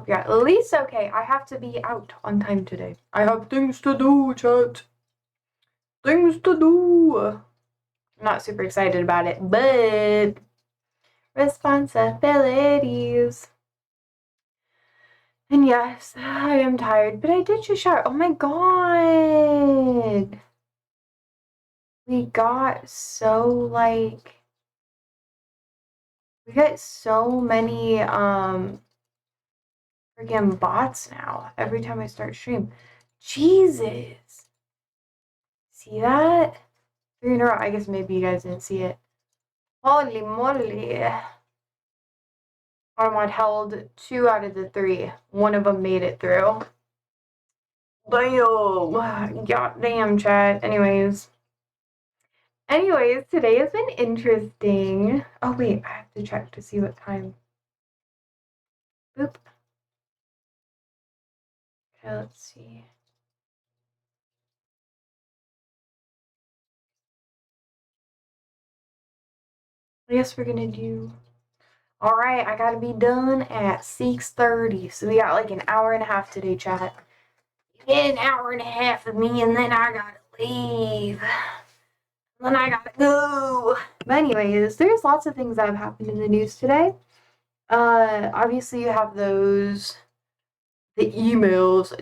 Yeah, at least okay. I have to be out on time today. I have things to do, chat. Things to do. I'm not super excited about it, but responsibilities. And yes, I am tired, but I did just shower. Oh my god. We got so we got so many freaking bots now every time I start stream. Jesus. See that? 3 in a row. I guess maybe you guys didn't see it. Holy moly. Automod held 2 out of the 3. One of them made it through. Damn. Goddamn, chat. Anyways, today has been interesting. Oh, wait. I have to check to see what time. Boop. Okay, let's see. I guess we're gonna do... Alright, I gotta be done at 6:30. So we got like an hour and a half today, chat. Get an hour and a half of me, and then I gotta leave. Then I gotta go. But anyways, there's lots of things that have happened in the news today. Obviously you have the emails,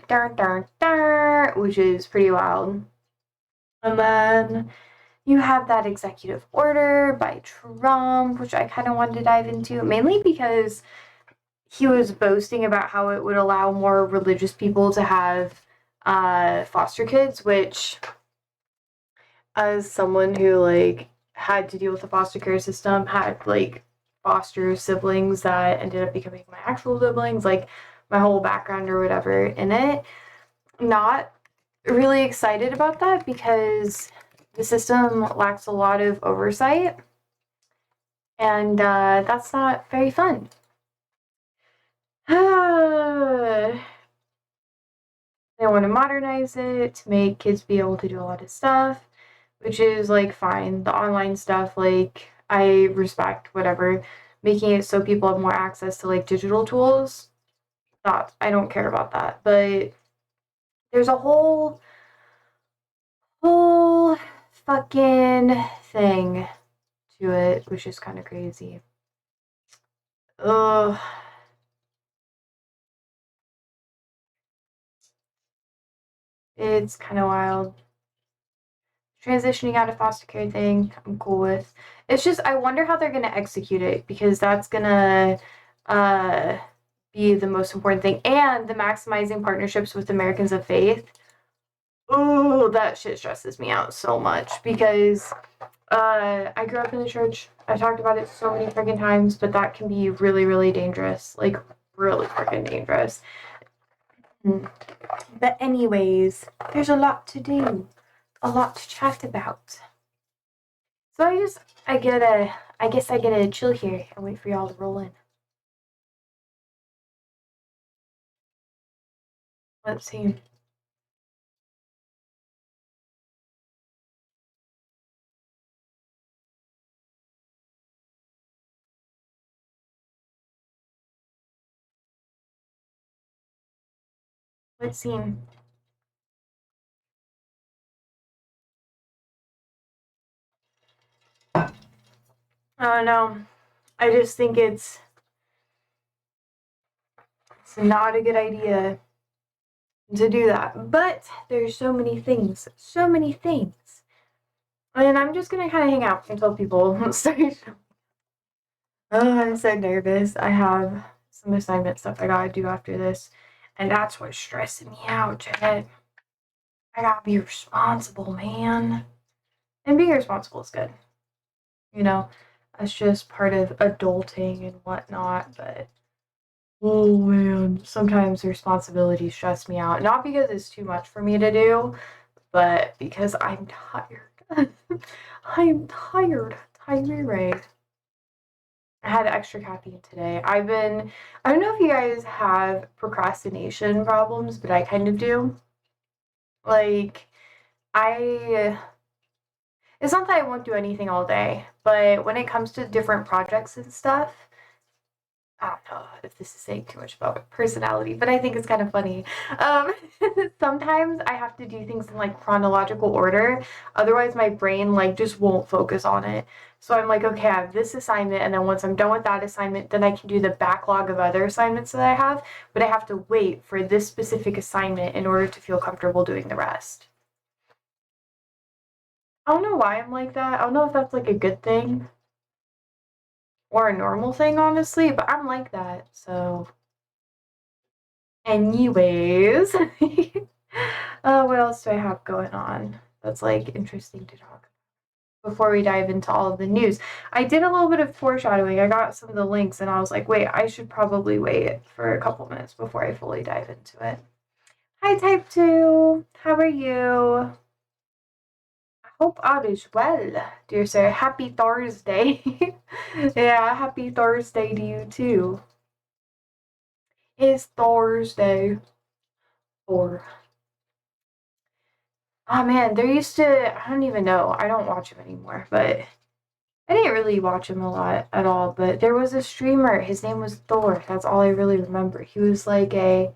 which is pretty wild. And then you have that executive order by Trump, which I kind of wanted to dive into, mainly because he was boasting about how it would allow more religious people to have foster kids, which, as someone who had to deal with the foster care system, had foster siblings that ended up becoming my actual siblings, my whole background or whatever in it, not really excited about that because the system lacks a lot of oversight, and that's not very fun. They want to modernize it to make kids be able to do a lot of stuff, which is fine. The online stuff, I respect, whatever. Making it so people have more access to digital tools, I don't care about that. But there's a whole fucking thing to it, which is kind of crazy. Ugh. It's kind of wild. Transitioning out of foster care thing, I'm cool with. It's just, I wonder how they're going to execute it, because that's going to be the most important thing. And the maximizing partnerships with Americans of faith. Ooh, that shit stresses me out so much, because I grew up in the church. I talked about it so many freaking times, but that can be really, really dangerous. Really freaking dangerous. But anyways, there's a lot to do. A lot to chat about. So I guess I gotta chill here and wait for y'all to roll in. Let's see. Let's see. I don't know. I just think it's not a good idea to do that. But there's so many things. And I'm just gonna kind of hang out until people start. Oh, I'm so nervous. I have some assignment stuff I gotta do after this, and that's what's stressing me out, Chad. I gotta be responsible, man. And being responsible is good. That's just part of adulting and whatnot, but oh man, sometimes responsibilities stress me out. Not because it's too much for me to do, but because I'm tired. I'm tired. Tired. I had extra caffeine today. I don't know if you guys have procrastination problems, but I kind of do. I it's not that I won't do anything all day, but when it comes to different projects and stuff, I don't know if this is saying too much about my personality, but I think it's kind of funny. Um, sometimes I have to do things in like chronological order. Otherwise, my brain like just won't focus on it. So I'm like, okay, I have this assignment, and then once I'm done with that assignment, then I can do the backlog of other assignments that I have. But I have to wait for this specific assignment in order to feel comfortable doing the rest. I don't know why I'm like that. I don't know if that's like a good thing or a normal thing, honestly, but I'm like that. So, anyways, what else do I have going on that's like interesting to talk before we dive into all of the news? I did a little bit of foreshadowing. I got some of the links and I was like, wait, I should probably wait for a couple minutes before I fully dive into it. Hi, Type 2. How are you? I hope all is well, dear sir. Happy Thursday. Yeah, happy Thursday to you too. It's Thursday. Or oh man, there used to, I don't even know. I don't watch him anymore, but I didn't really watch him a lot at all. But there was a streamer. His name was Thor. That's all I really remember. He was like a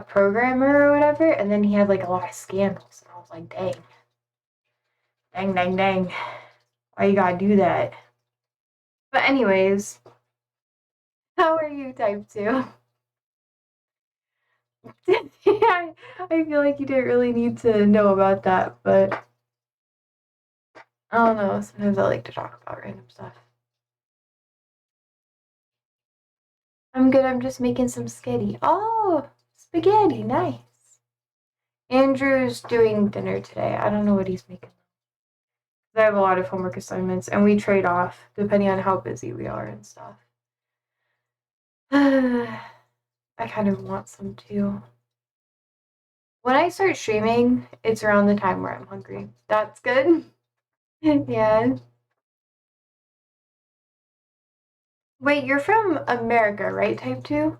programmer or whatever, and then he had like a lot of scandals. And I was like, dang. Dang, dang, dang. Why you gotta do that? But anyways, how are you, Type 2? Yeah, I feel like you didn't really need to know about that, but I don't know. Sometimes I like to talk about random stuff. I'm good. I'm just making some spaghetti. Oh, spaghetti. Nice. Andrew's doing dinner today. I don't know what he's making. I have a lot of homework assignments, and we trade off depending on how busy we are and stuff. I kind of want some too. When I start streaming, it's around the time where I'm hungry. That's good. Yeah. Wait, you're from America, right, Type 2?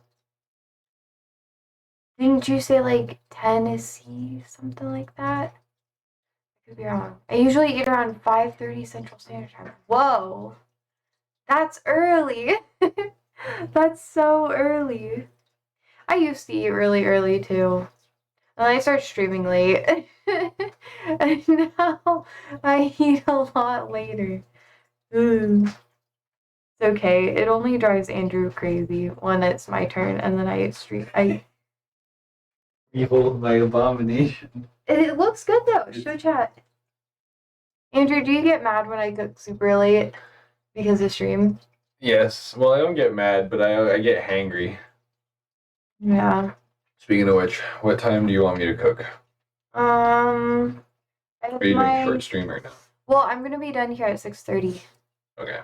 Didn't you say like Tennessee, something like that? I could be wrong. I usually eat around 5:30 Central Standard Time. Whoa, that's early. That's so early. I used to eat really early too. And I started streaming late. And now I eat a lot later. It's okay. It only drives Andrew crazy when it's my turn and then I stream. Evil, my abomination. It looks good though. Show chat. Andrew, do you get mad when I cook super late because of stream? Yes. Well, I don't get mad, but I get hangry. Yeah. Speaking of which, what time do you want me to cook? I Are have you doing a short stream right now? Well, I'm gonna be done here at 6:30. Okay.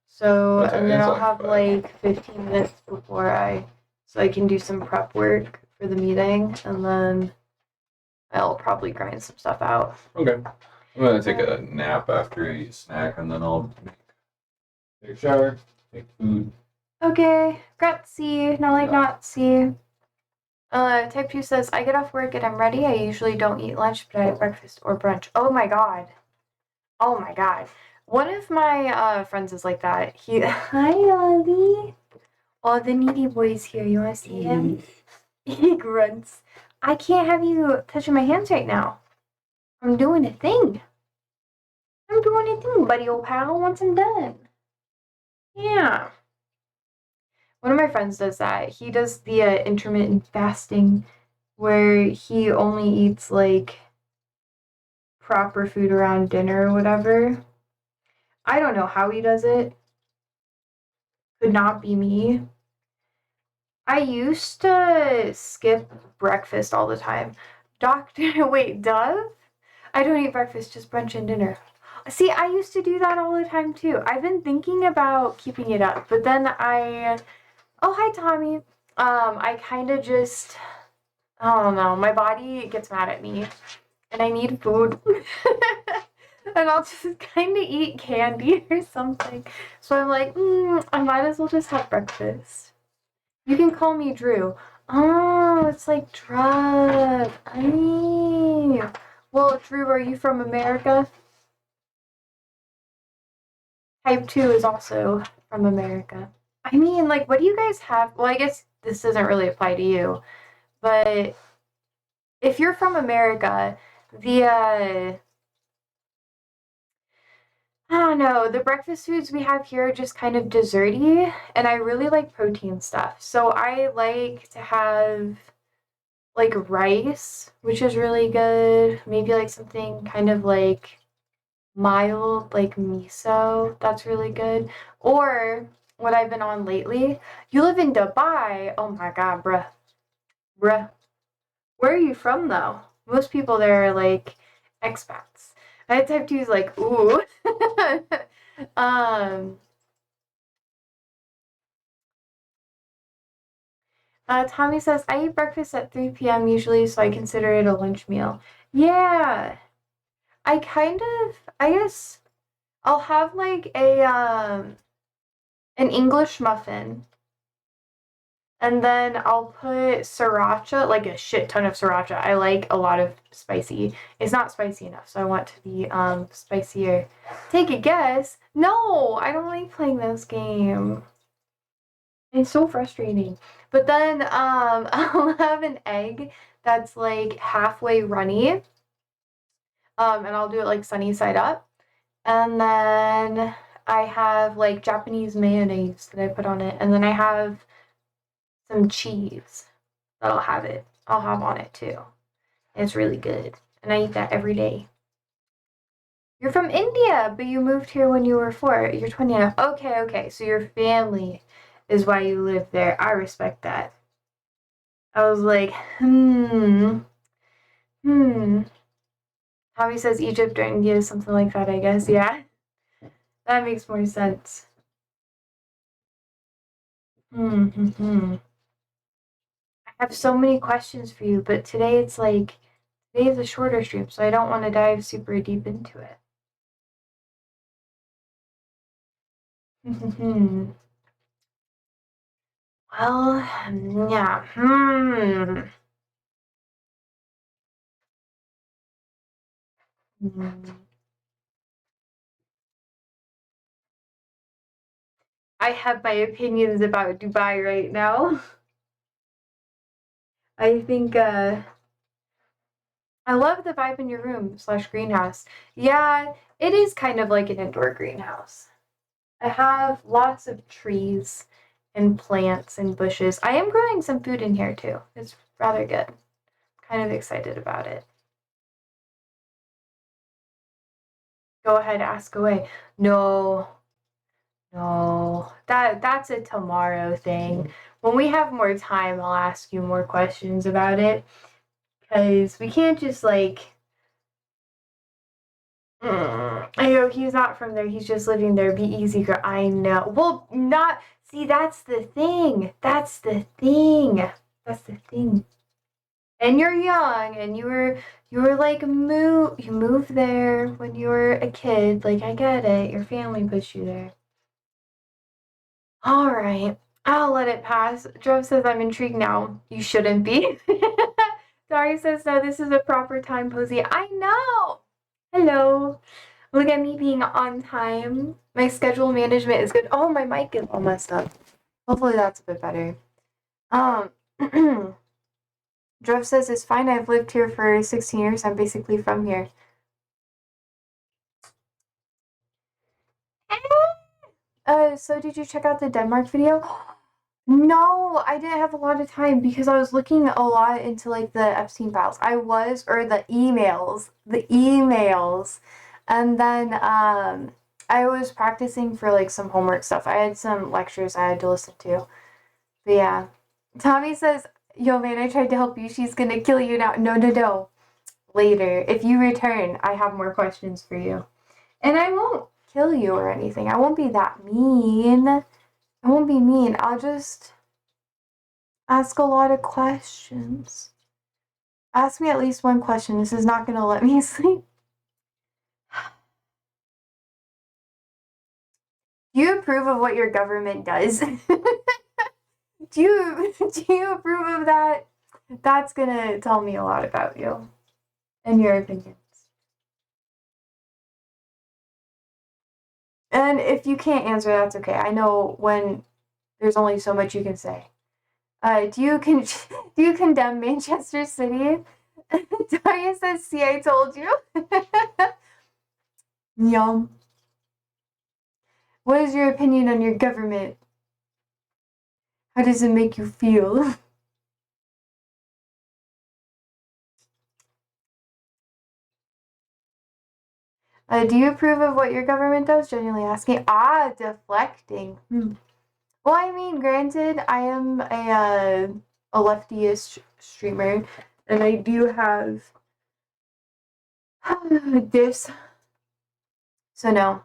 So, What time? and then It's I'll like have 5. like 15 minutes so I can do some prep work for the meeting, and then I'll probably grind some stuff out. Okay. I'm gonna take a nap after I eat a snack, and then I'll take a shower, take food. Okay, grazie, not like Nazi. Type 2 says, I get off work and I'm ready. I usually don't eat lunch, but I have breakfast or brunch. Oh my god. Oh my god. One of my friends is like that. Hi, Ollie. All the needy boys here. You want to see him? He grunts. I can't have you touching my hands right now. I'm doing a thing. I'm doing a thing, buddy old pal, once I'm done. Yeah. One of my friends does that. He does the intermittent fasting where he only eats like proper food around dinner or whatever. I don't know how he does it. Could not be me. I used to skip breakfast all the time. Doctor, wait, Dove? I don't eat breakfast, just brunch and dinner. See, I used to do that all the time too. I've been thinking about keeping it up, but then oh, hi, Tommy. I kind of just, I don't know, my body gets mad at me and I need food. And I'll just kind of eat candy or something. So I'm like, I might as well just have breakfast. You can call me Drew. Oh, it's like drug. Well, Drew, are you from America? Type 2 is also from America. I mean, like, what do you guys have? Well, I guess this doesn't really apply to you, but if you're from America, the I don't know, the breakfast foods we have here are just kind of desserty, and I really like protein stuff. So I like to have like rice, which is really good. Maybe like something kind of like mild, like miso. That's really good. Or what I've been on lately, you live in Dubai. Oh my god, bruh. Bruh. Where are you from though? Most people there are like expats. I type 2 is like, ooh. um Tommy says, I eat breakfast at 3 p.m. usually, so I consider it a lunch meal. Yeah. I guess I'll have like a an English muffin, and then I'll put sriracha, like a shit ton of sriracha. I like a lot of spicy. It's not spicy enough, so I want to be spicier. Take a guess. No, I don't like playing this game. It's so frustrating. But then I'll have an egg that's like halfway runny. And I'll do it like sunny side up. And then I have like Japanese mayonnaise that I put on it. And then I have some cheese that I'll have on it too. And it's really good. And I eat that every day. You're from India, but you moved here when you were 4. You're 20 now. Okay, okay. So your family is why you live there. I respect that. I was like, hmm. Tommy says Egypt or India, something like that, I guess. Yeah. That makes more sense. Hmm. I have so many questions for you, but today it's like, today is a shorter stream, so I don't want to dive super deep into it. Well, yeah. I have my opinions about Dubai right now. I think I love the vibe in your room slash greenhouse. Yeah, it is kind of like an indoor greenhouse. I have lots of trees and plants and bushes. I am growing some food in here too. It's rather good. Kind of excited about it. Go ahead, ask away. No, no. That's a tomorrow thing. When we have more time, I'll ask you more questions about it. Cause we can't just like I know he's not from there. He's just living there. Be easy, girl. I know. Well, not. See, that's the thing. That's the thing. That's the thing. And you're young, and you were like you moved there when you were a kid. Like I get it. Your family pushed you there. All right. I'll let it pass. Drove says I'm intrigued now. You shouldn't be. Dari says no. This is a proper time, Posey. I know. Hello. Look at me being on time. My schedule management is good. Oh, my mic is all messed up. Hopefully that's a bit better. Um, Drev says it's fine. I've lived here for 16 years. I'm basically from here. So did you check out the Denmark video? No, I didn't have a lot of time because I was looking a lot into like the Epstein files. Or the emails. And then I was practicing for like some homework stuff. I had some lectures I had to listen to. But yeah. Tommy says, yo man, I tried to help you. She's gonna kill you now. No, no, no. Later. If you return, I have more questions for you. And I won't kill you or anything. I won't be that mean. I won't be mean. I'll just ask a lot of questions. Ask me at least one question. This is not gonna let me sleep. Do you approve of what your government does? Do you approve of that? That's gonna tell me a lot about you and your opinions. And if you can't answer, that's okay. I know There's only so much you can say. Do you condemn Manchester City? Daria says, "See, I told you." Yum. What is your opinion on your government? How does it make you feel? Do you approve of what your government does? Genuinely asking. Deflecting. Well, I mean, granted, I am a leftist streamer, and I do have this. So no.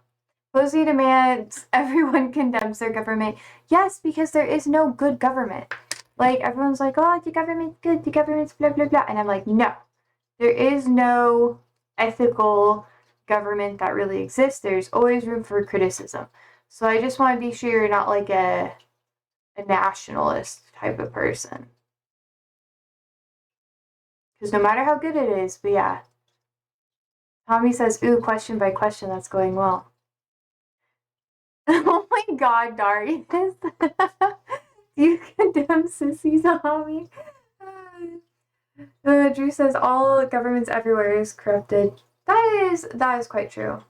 Posey demands everyone condemns their government. Yes, because there is no good government. Like, everyone's like, oh, the government's good, the government's blah, blah, blah. And I'm like, no. There is no ethical government that really exists. There's always room for criticism. So I just want to be sure you're not like a nationalist type of person. Because no matter how good it is, but yeah. Tommy says, ooh, question by question, that's going well. Oh my god, Darius. You condemn sissies, Tommy. Drew says, all governments everywhere is corrupted. That is quite true.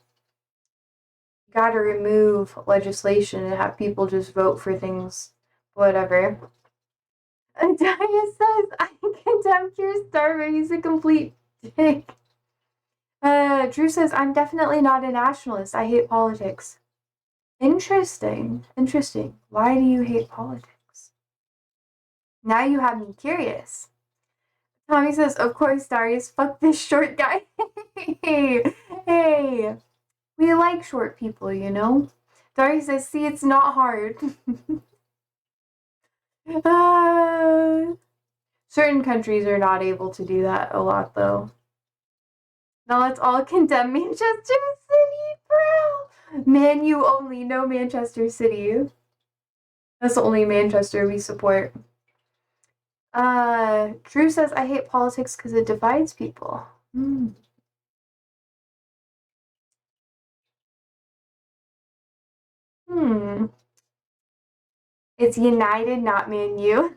You gotta remove legislation and have people just vote for things, whatever. Darius says, I condemn Keir Starmer, he's a complete dick. Drew says, I'm definitely not a nationalist, I hate politics. Interesting. Why do you hate politics? Now you have me curious. Tommy says, of course, Darius, fuck this short guy. Hey, we like short people, you know? Darius says, see, it's not hard. Certain countries are not able to do that a lot, though. Now let's all condemn Manchester City, bro! Man U only, no Manchester City. That's the only Manchester we support. Drew says, I hate politics because it divides people. It's United, not Man U.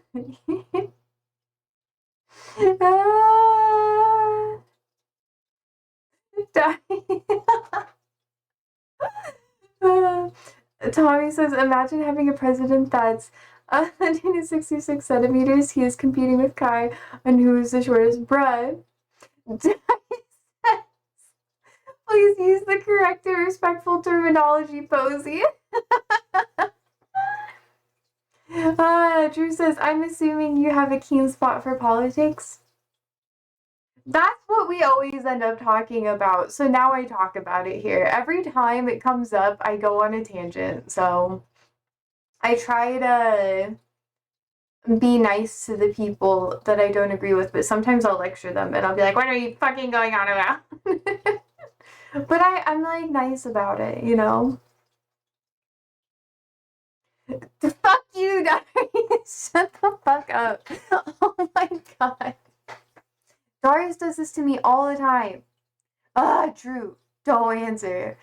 Tommy says, imagine having a president that's 166 centimeters. He is competing with Kai on who is the shortest. Bruh. Please use the correct and respectful terminology, Posey. Drew says, I'm assuming you have a keen spot for politics. That's what we always end up talking about. So now I talk about it here. Every time it comes up, I go on a tangent. So I try to be nice to the people that I don't agree with, but sometimes I'll lecture them and I'll be like, what are you fucking going on about? But I'm like nice about it, you know? Fuck you, Darius. Shut the fuck up. Oh my god. Darius does this to me all the time. Drew, don't answer.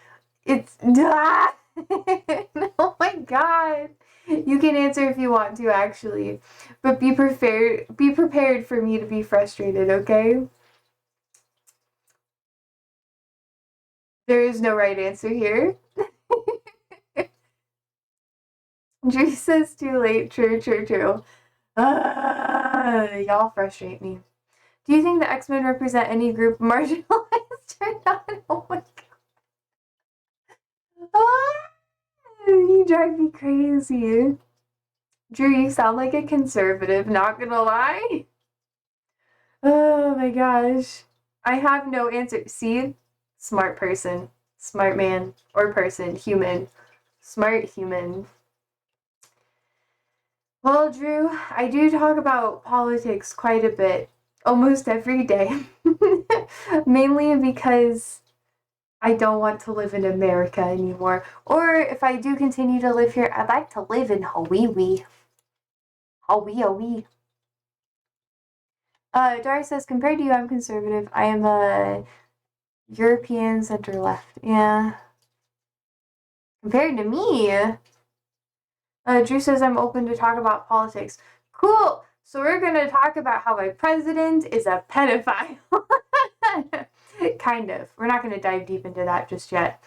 It's oh my god. You can answer if you want to, actually, but be prepared for me to be frustrated, okay? There is no right answer here. Drew says too late. True. Y'all frustrate me. Do you think the X-Men represent any group marginalized or not? Oh my god. You drive me crazy. Drew, you sound like a conservative, not gonna lie. Oh my gosh. I have no answer. See? Smart person. Smart man. Or person. Human. Smart human. Well, Drew, I do talk about politics quite a bit. Almost every day. Mainly because I don't want to live in America anymore. Or if I do continue to live here, I'd like to live in Hawaii. Hawaii. Darius says, compared to you, I'm conservative. I am a European center left. Yeah. Compared to me, Drew says I'm open to talk about politics. Cool. So we're going to talk about how my president is a pedophile. Kind of. We're not going to dive deep into that just yet.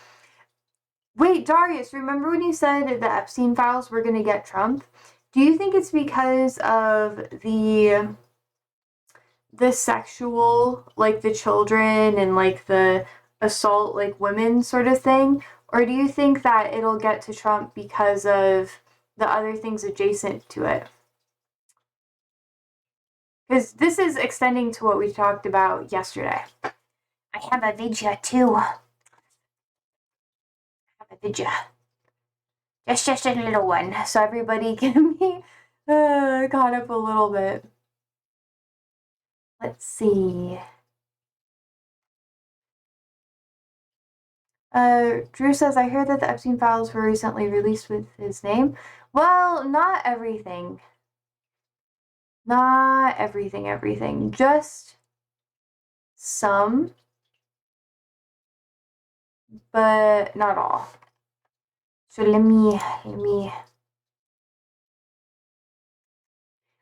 Wait, Darius, remember when you said the Epstein files were going to get Trump? Do you think it's because of the sexual, like the children and like the assault, like women sort of thing? Or do you think that it'll get to Trump because of the other things adjacent to it? Because this is extending to what we talked about yesterday. I have a vidya too. I have a vidya. Just a little one, so everybody can be caught up a little bit. Let's see. Drew says, I hear that the Epstein files were recently released with his name. Well, not everything. Not everything. Just some, but not all. So let me.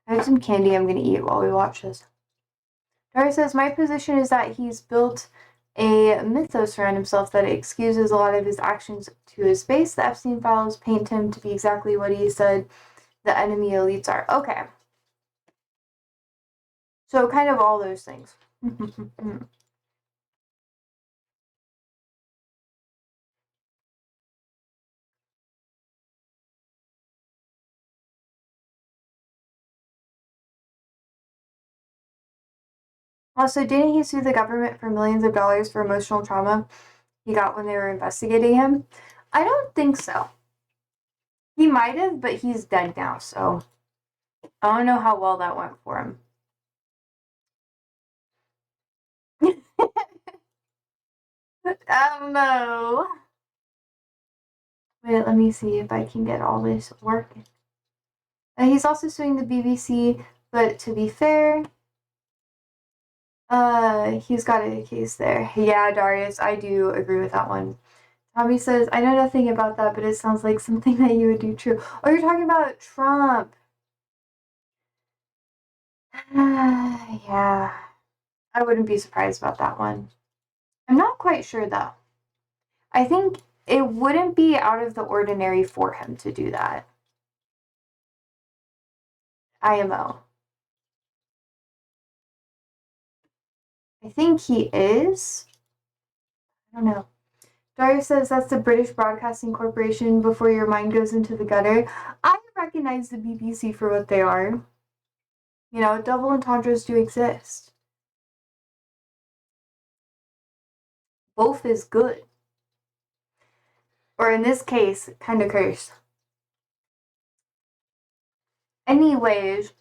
I have some candy I'm gonna eat while we watch this. Dara says, my position is that he's built a mythos around himself that excuses a lot of his actions to his base. The Epstein files paint him to be exactly what he said the enemy elites are. Okay. So kind of all those things. Also, didn't he sue the government for millions of dollars for emotional trauma he got when they were investigating him? I don't think so. He might have, but he's dead now, so I don't know how well that went for him. I don't know. Wait, let me see if I can get all this working. He's also suing the BBC, but to be fair, he's got a case there. Yeah, Darius, I do agree with that one. Tommy says, I know nothing about that, but it sounds like something that you would do true. Oh, you're talking about Trump. Yeah. I wouldn't be surprised about that one. I'm not quite sure, though. I think it wouldn't be out of the ordinary for him to do that. IMO. I think he is. I don't know. Darius says that's the British Broadcasting Corporation before your mind goes into the gutter. I recognize the BBC for what they are. You know, double entendres do exist. Both is good. Or in this case, kind of cursed. Anyways,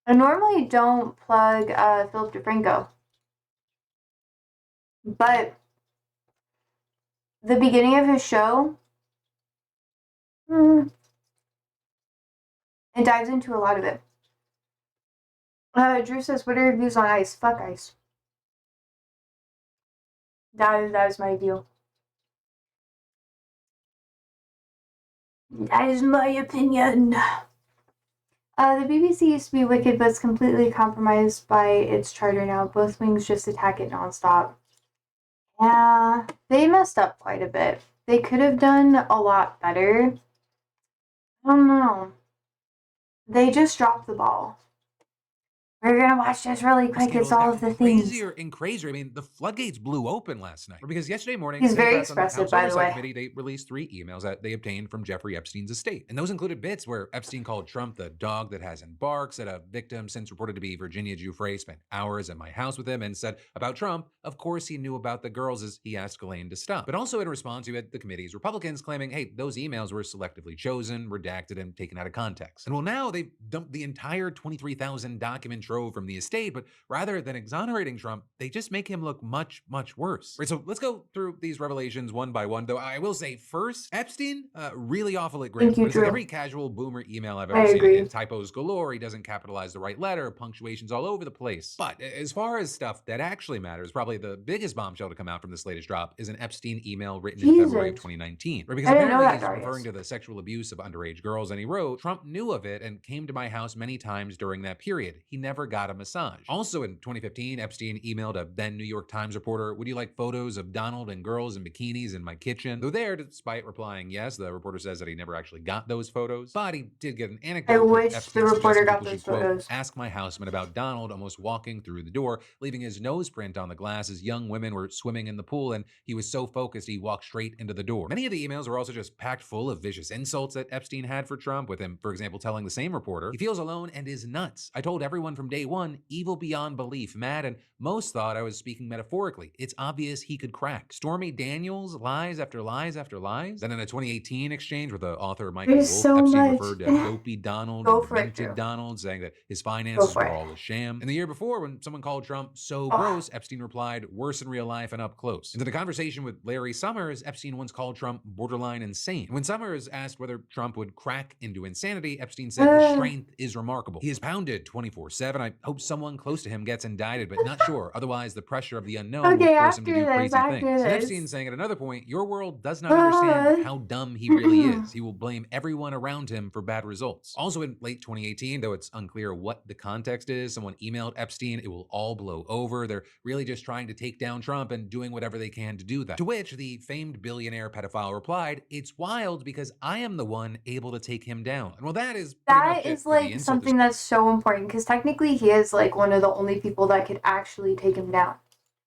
I normally don't plug Philip DeFranco. But the beginning of his show, it dives into a lot of it. Drew says, what are your views on ice? Fuck ice. That is my view. That is my opinion. The BBC used to be wicked, but it's completely compromised by its charter now. Both wings just attack it nonstop. Yeah, they messed up quite a bit. They could have done a lot better. I don't know. They just dropped the ball. We're gonna watch this really quick. It's all of the things. Crazier and crazier. I mean, the floodgates blew open last night because yesterday morning, He's very Democrats on the expressive, House by the Oversight way. Committee, they released 3 emails that they obtained from Jeffrey Epstein's estate, and those included bits where Epstein called Trump the dog that hasn't barked, said a victim since reported to be Virginia Giuffre spent hours at my house with him, and said about Trump, of course he knew about the girls as he asked Elaine to stop. But also in response, you had the committee's Republicans claiming, hey, those emails were selectively chosen, redacted, and taken out of context. And well, now they've dumped the entire 23,000 document trove trove from the estate, but rather than exonerating Trump, they just make him look much, much worse. Right, so let's go through these revelations one by one, though I will say first, Epstein, really awful at grammar. Thank you, It's like Drew. every casual boomer email I've I ever seen. agree. Typos galore, he doesn't capitalize the right letter, punctuation's all over the place. But as far as stuff that actually matters, probably the biggest bombshell to come out from this latest drop is an Epstein email written in February of Jesus. 2019. Right, because I didn't know apparently that, he's referring Darius. to the sexual abuse of underage girls, and he wrote, Trump knew of it and came to my house many times during that period. He never got a massage. Also in 2015, Epstein emailed a then New York Times reporter, would you like photos of Donald and girls in bikinis in my kitchen? Though there, despite replying yes, the reporter says that he never actually got those photos, but he did get an anecdote. I with wish Epstein the reporter suggesting got people those should, quote, photos. ask my houseman about Donald almost walking through the door, leaving his nose print on the glass as young women were swimming in the pool, and he was so focused he walked straight into the door. Many of the emails were also just packed full of vicious insults that Epstein had for Trump, with him, for example, telling the same reporter, he feels alone and is nuts. I told everyone from day one, evil beyond belief, mad, and most thought I was speaking metaphorically. It's obvious he could crack. Stormy Daniels, lies after lies after lies. Then in a 2018 exchange with the author Michael There's Wolff, so Epstein much. referred to Dopey Donald Go and for it, Demented Drew. Donald, saying that his Go finances for were it. all a sham. And the year before, when someone called Trump so Oh. gross, Epstein replied, worse in real life and up close. And in a conversation with Larry Summers, Epstein once called Trump borderline insane. When Summers asked whether Trump would crack into insanity, Epstein said his strength is remarkable. He is pounded 24/7. I hope someone close to him gets indicted, but not sure. Otherwise, the pressure of the unknown will Okay, force him to after do this, crazy after things. And this. Epstein saying at another point, your world does not understand how dumb he really is. He will blame everyone around him for bad results. Also in late 2018, though it's unclear what the context is, someone emailed Epstein, it will all blow over. They're really just trying to take down Trump and doing whatever they can to do that. To which the famed billionaire pedophile replied, it's wild because I am the one able to take him down. And well, that is pretty much That it is for the like insult something that's so important because technically he is like one of the only people that could actually take him down.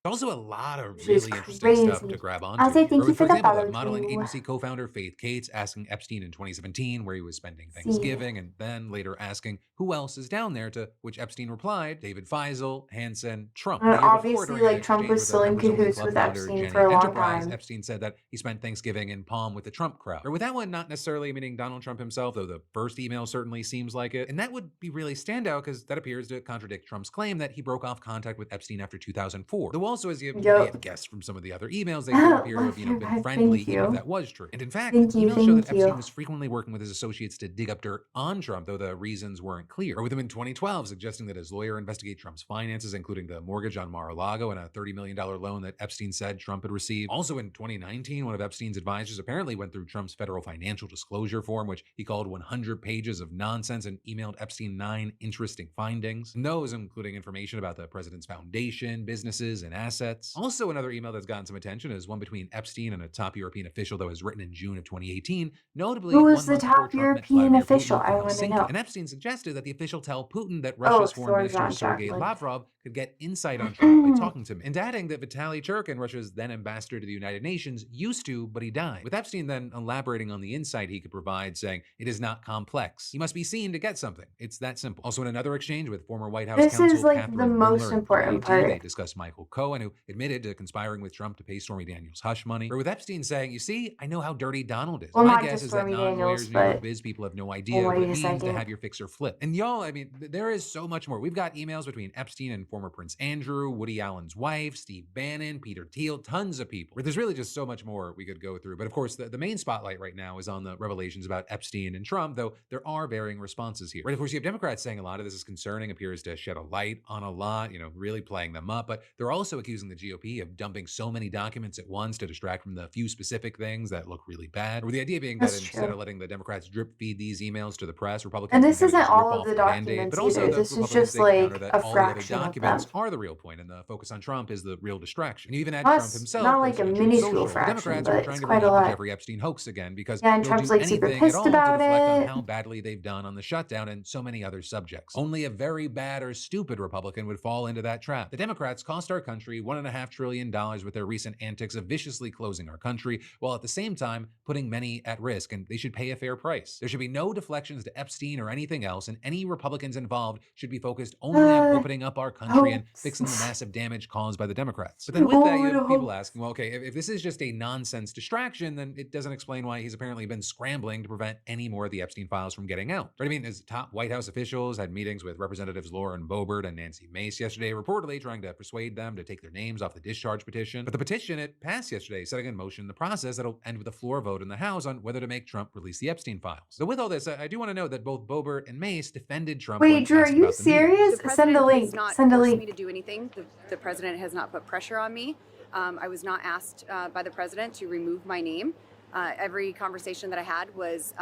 also a lot of Which is really interesting stuff crazy. to grab I'll onto. say thank Or you for for the example, the follow, modeling Drew. agency co-founder Faith Cates asking Epstein in 2017 where he was spending See. Thanksgiving, and then later asking who else is down there, to which Epstein replied, David Faisal, Hansen, Trump. The year before, Obviously, during an like Trump exchange was with still a in members-only cahoots club with founder Epstein Jenny for a long Enterprise, time. Epstein said that he spent Thanksgiving in Palm with the Trump crowd. Or with that one not necessarily meaning Donald Trump himself, though the first email certainly seems like it. And that would be really standout because that appears to contradict Trump's claim that he broke off contact with Epstein after 2004. Though also, as you may have guessed from some of the other emails, they do appear to have been friendly, even if that was true. And in fact, emails show that Epstein was frequently working with his associates to dig up dirt on Trump, though the reasons weren't clear. Or with him in 2012 suggesting that his lawyer investigate Trump's finances, including the mortgage on Mar-a-Lago and a $30 million loan that Epstein said Trump had received. Also in 2019, one of Epstein's advisors apparently went through Trump's federal financial disclosure form, which he called 100 pages of nonsense, and emailed Epstein 9 interesting findings. And those including information about the president's foundation, businesses, and assets. Also, another email that's gotten some attention is one between Epstein and a top European official that was written in June of 2018, notably Who 1 was the month before top Trump met European Vladimir official? Putin in I want to Helsinki. know. And Epstein suggested that the official tell Putin that Russia's foreign minister Sergei Lavrov could get insight on Trump by talking to him, and adding that Vitaly Churkin, Russia's then ambassador to the United Nations, used to, but he died. With Epstein then elaborating on the insight he could provide, saying, it is not complex. He must be seen to get something. It's that simple. Also in another exchange with former White House counsel This is like Catherine the most Ruemmler in important 2018, part. they discussed Michael Cohen, who admitted to conspiring with Trump to pay Stormy Daniels hush money. Or with Epstein saying, you see, I know how dirty Donald is. Well, My not guess just is that Stormy non-lawyers Daniels, New York but biz people have no idea what it yes, I means to do. have your fixer flip. And y'all, I mean, there is so much more. We've got emails between Epstein and former Prince Andrew, Woody Allen's wife, Steve Bannon, Peter Thiel, tons of people. There's really just so much more we could go through. But of course, the main spotlight right now is on the revelations about Epstein and Trump, though there are varying responses here. Right, of course, you have Democrats saying a lot of this is concerning, appears to shed a light on a lot, really playing them up. But they're also accusing the GOP of dumping so many documents at once to distract from the few specific things that look really bad. Or the idea being that instead of letting the Democrats drip feed these emails to the press, Republicans and this can isn't just all rip of the off the Band-Aid. documents But also either. the This is Republicans, just they like counter that a all the other fraction of documents them. are the real point, and the focus on Trump is the real distraction. You even had Trump Plus, himself not like as a Truth minuscule Social. The fraction, Democrats are but trying it's to bring quite a up the lot. Jeffrey Epstein hoax again because Yeah, and they'll Trump's do like super anything at pissed all to about deflect on it. how badly they've done on the shutdown and so many other subjects. Only a very bad or stupid Republican would fall into that trap. The Democrats cost our country $1.5 trillion with their recent antics of viciously closing our country, while at the same time putting many at risk, and they should pay a fair price. There should be no deflections to Epstein or anything else, and any Republicans involved should be focused only on opening up our country country and hopes. fixing the massive damage caused by the Democrats. But then with that, you have people Hopes. asking, well, okay, if this is just a nonsense distraction, then it doesn't explain why he's apparently been scrambling to prevent any more of the Epstein files from getting out. Right? I mean, his top White House officials had meetings with Representatives Lauren Boebert and Nancy Mace yesterday, reportedly trying to persuade them to take their names off the discharge petition. But the petition, it passed yesterday, setting in motion the process that'll end with a floor vote in the House on whether to make Trump release the Epstein files. So with all this, I do want to note that both Boebert and Mace defended Trump when Wait, Drew, are asked you about the meeting. serious? The Send a president link. has not Send a forced link. me to do anything. The president has not put pressure on me. I was not asked by the president to remove my name. Every conversation that I had was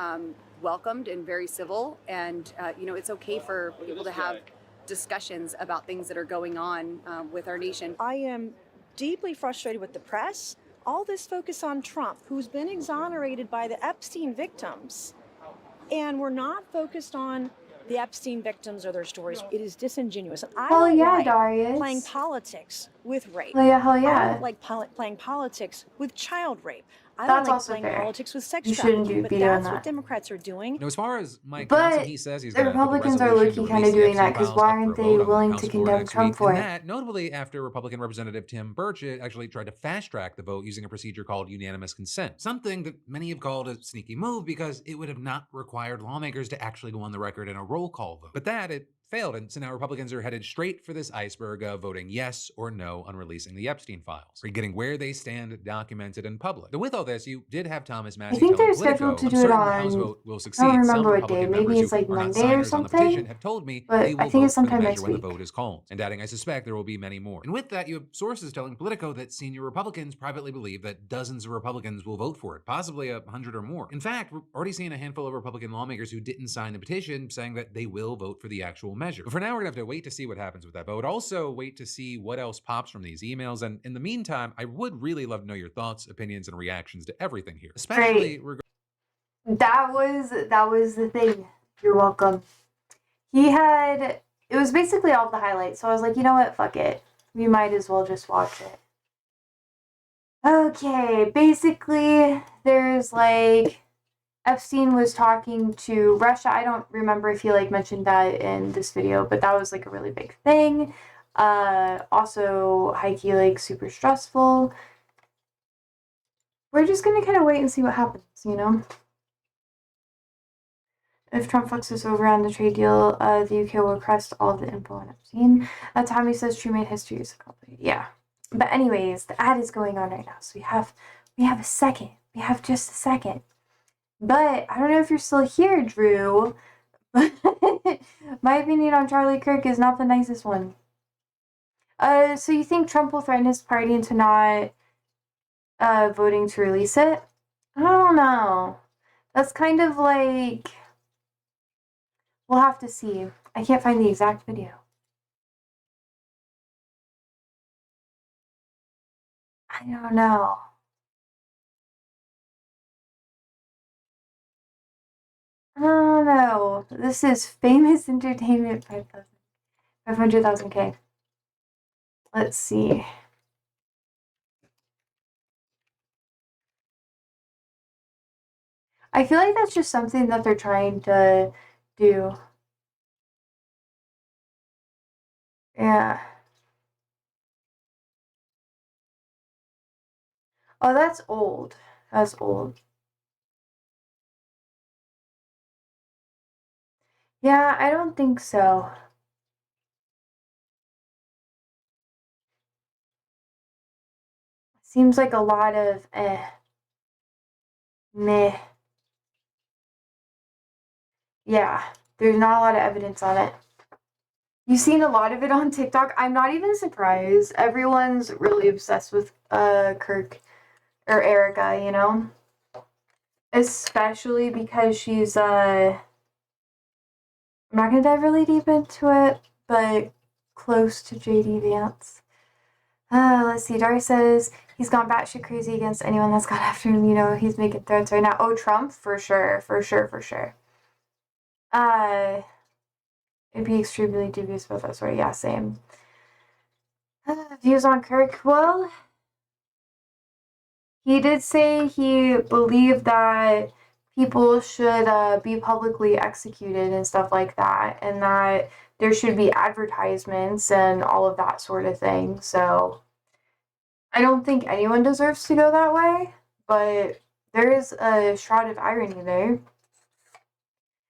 welcomed and very civil. And, it's okay for people to have discussions about things that are going on with our nation. I am deeply frustrated with the press. All this focus on Trump, who's been exonerated by the Epstein victims. And we're not focused on the Epstein victims or their stories. It is disingenuous. And I Hell don't yeah, like Darius. playing politics with rape. Hell yeah, hell I yeah. don't like playing politics with child rape. I That's don't like also playing fair. politics with sex You shouldn't trafficking. be But doing that's that. what Democrats are doing. Now, as far as Mike But Johnson, he says he's the going to put the Republicans are resolution low-key to kinda release the doing that, Epstein 'cause files why up for aren't a they vote on the willing House to floor condemn next Trump week. for And it? that, notably after Republican Representative Tim Burch actually tried to fast-track the vote using a procedure called unanimous consent, something that many have called a sneaky move because it would have not required lawmakers to actually go on the record in a roll call vote. But that, it failed, and so now Republicans are headed straight for this iceberg of voting yes or no on releasing the Epstein files, or getting where they stand documented in public. But with all this, you did have Thomas I Massey think telling they're Politico, scheduled to "I'm do it certain the House on, vote will I succeed." don't Some remember what day. Republican Maybe members it's who like are not Monday or signers on the petition something. have told me But they I will think vote it's for the sometime measure next when the week. vote is called. And adding, "I suspect there will be many more." And with that, you have sources telling Politico that senior Republicans privately believe that dozens of Republicans will vote for it, possibly 100 or more. In fact, we're already seeing a handful of Republican lawmakers who didn't sign the petition saying that they will vote for the actual measure. But for now, we're going to have to wait to see what happens with that vote. Also, wait to see what else pops from these emails. And in the meantime, I would really love to know your thoughts, opinions, and reactions to everything here, especially That was the thing. You're welcome. It was basically all the highlights, so I was like, you know what, fuck it. We might as well just watch it. Okay, basically, there's like, Epstein was talking to Russia. I don't remember if he mentioned that in this video, but that was a really big thing. Also, high-key super stressful. We're just gonna kind of wait and see what happens, If Trump fucks us over on the trade deal, the UK will request all the info on Epstein. Tommy says True made history as a company. Yeah. But anyways, the ad is going on right now, so we have a second. We have just a second. But I don't know if you're still here, Drew. My opinion on Charlie Kirk is not the nicest one. So you think Trump will threaten his party into not voting to release it? I don't know. That's kind of we'll have to see. I can't find the exact video. I don't know. I don't know. This is Famous Entertainment 500,000K. Let's see. I feel like that's just something that they're trying to do. Yeah. Oh, that's old. That's old. Yeah, I don't think so. Seems like a lot of meh. Yeah, there's not a lot of evidence on it. You've seen a lot of it on TikTok. I'm not even surprised. Everyone's really obsessed with Kirk or Erica, Especially because she's I'm not gonna dive really deep into it, but close to JD Vance. Let's see. Dari says he's gone batshit crazy against anyone that's gone after him. He's making threats right now. Oh, Trump, for sure. It'd be extremely dubious about that story. Yeah, same. Views on Kirk. Well, he did say he believed that people should be publicly executed and stuff like that, and that there should be advertisements and all of that sort of thing. So I don't think anyone deserves to go that way, but there is a shroud of irony there.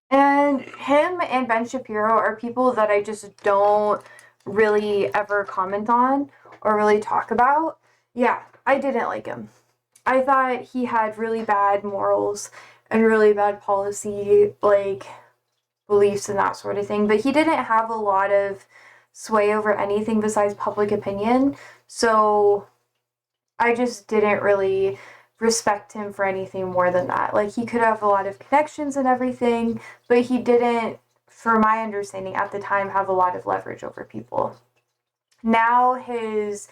And him and Ben Shapiro are people that I just don't really ever comment on or really talk about. Yeah, I didn't like him. I thought he had really bad morals and really bad policy, like, beliefs and that sort of thing. But he didn't have a lot of sway over anything besides public opinion. So I just didn't really respect him for anything more than that. Like, he could have a lot of connections and everything, but he didn't, for my understanding at the time, have a lot of leverage over people. Now his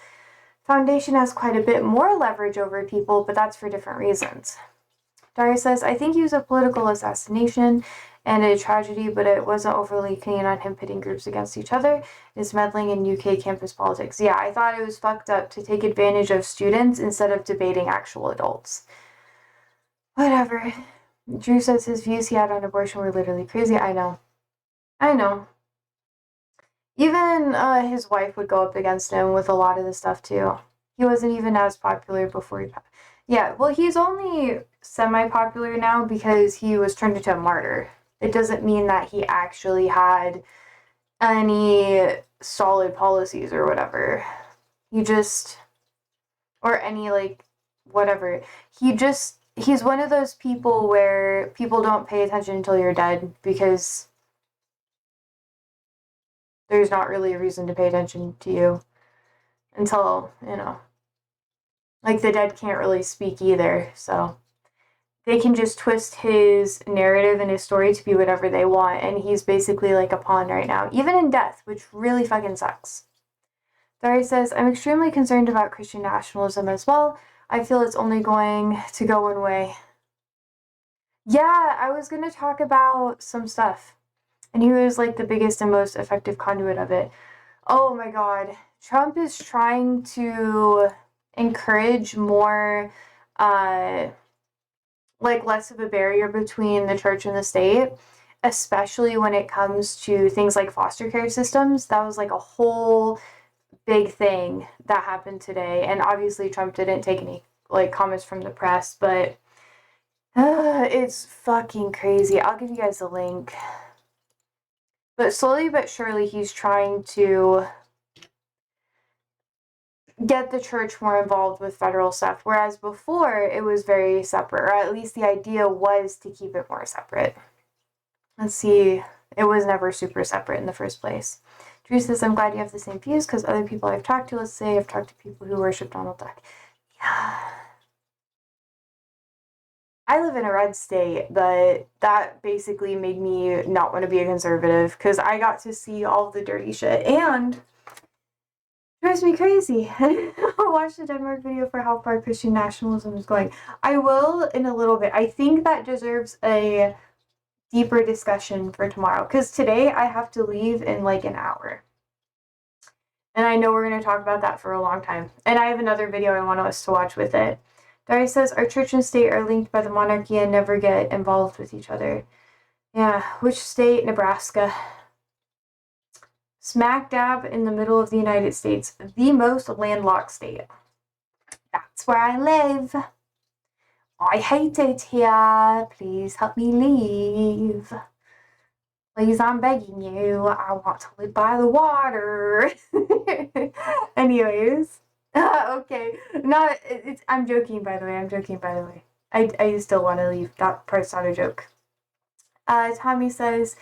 foundation has quite a bit more leverage over people, but that's for different reasons. Daria says, I think he was a political assassination and a tragedy, but it wasn't overly keen on him pitting groups against each other. It's meddling in UK campus politics. Yeah, I thought it was fucked up to take advantage of students instead of debating actual adults. Whatever. Drew says his views he had on abortion were literally crazy. I know. Even his wife would go up against him with a lot of the stuff too. He wasn't even as popular before he passed. Yeah, well, he's only semi-popular now because he was turned into a martyr. It doesn't mean that he actually had any solid policies or whatever. Or any, like, whatever. He's one of those people where people don't pay attention until you're dead because there's not really a reason to pay attention to you until, like, the dead can't really speak either, so they can just twist his narrative and his story to be whatever they want, and he's basically like a pawn right now, even in death, which really fucking sucks. Dari says, I'm extremely concerned about Christian nationalism as well. I feel it's only going to go one way. Yeah, I was going to talk about some stuff, and he was like the biggest and most effective conduit of it. Oh my god. Trump is trying to encourage more, like, less of a barrier between the church and the state, especially when it comes to things like foster care systems. That was like a whole big thing that happened today. And obviously Trump didn't take any, like, comments from the press, but it's fucking crazy. I'll give you guys a link. But slowly but surely he's trying to get the church more involved with federal stuff, whereas before it was very separate, or at least the idea was to keep it more separate. Let's see, it was never super separate in the first place. Drew says, I'm glad you have the same views because other people I've talked to, let's say I've talked to people who worship Donald Duck. Yeah. I live in a red state, but that basically made me not want to be a conservative because I got to see all the dirty shit, and drives me crazy. I'll watch the Denmark video for how far Christian nationalism is going. I will in a little bit. I think that deserves a deeper discussion for tomorrow, because today I have to leave in like an hour. And I know we're going to talk about that for a long time. And I have another video I want us to watch with it. Dari says, our church and state are linked by the monarchy and never get involved with each other. Yeah, which state? Nebraska. Smack dab in the middle of the United States, the most landlocked state. That's where I live. I hate it here. Please help me leave. Please, I'm begging you. I want to live by the water. Anyways, okay. I'm joking, by the way. I still want to leave. That part's not a joke. Tommy says,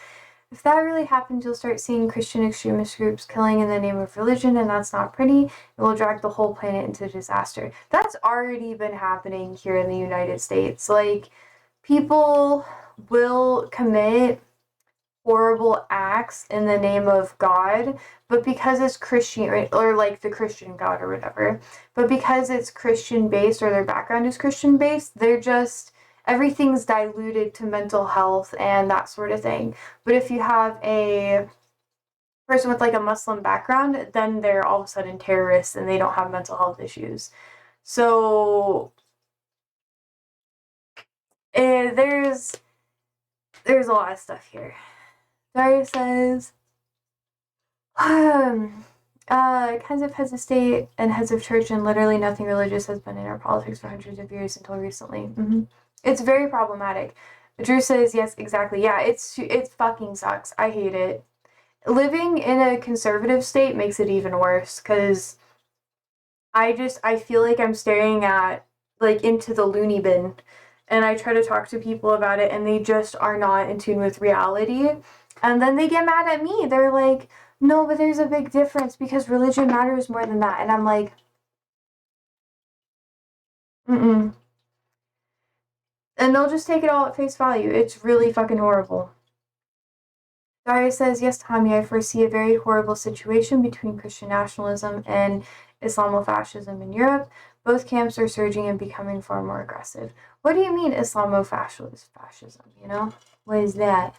if that really happens, you'll start seeing Christian extremist groups killing in the name of religion, and that's not pretty. It will drag the whole planet into disaster. That's already been happening here in the United States. Like, people will commit horrible acts in the name of God, but because it's Christian, or like the Christian God or whatever, but because it's Christian based or their background is Christian based, they're just, everything's diluted to mental health and that sort of thing. But if you have a person with like a Muslim background, then they're all of a sudden terrorists and they don't have mental health issues. So there's a lot of stuff here. Daria says, Kinds of heads of state and heads of church, and literally nothing religious has been in our politics for hundreds of years until recently. It's very problematic. Drew says, yes, exactly. Yeah, it fucking sucks. I hate it. Living in a conservative state makes it even worse, because I feel like I'm staring at, like, into the loony bin, and I try to talk to people about it, and they just are not in tune with reality. And then they get mad at me. They're like, no, but there's a big difference because religion matters more than that. And I'm like, mm-mm. And they'll just take it all at face value. It's really fucking horrible. Daria says, yes, Tommy, I foresee a very horrible situation between Christian nationalism and Islamofascism in Europe. Both camps are surging and becoming far more aggressive. What do you mean Islamofascism, you know? What is that?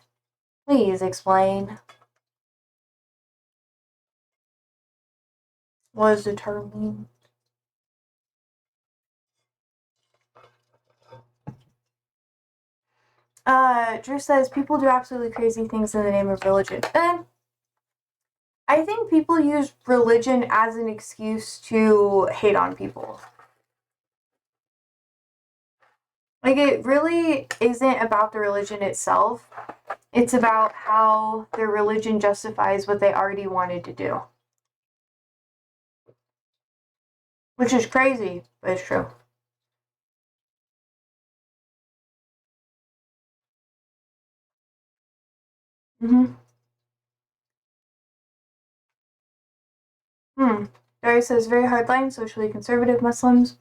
Please explain. What does the term mean? Drew says, people do absolutely crazy things in the name of religion. And I think people use religion as an excuse to hate on people. Like, it really isn't about the religion itself. It's about how their religion justifies what they already wanted to do. Which is crazy, but it's true. Barry says, very hardline, socially conservative Muslims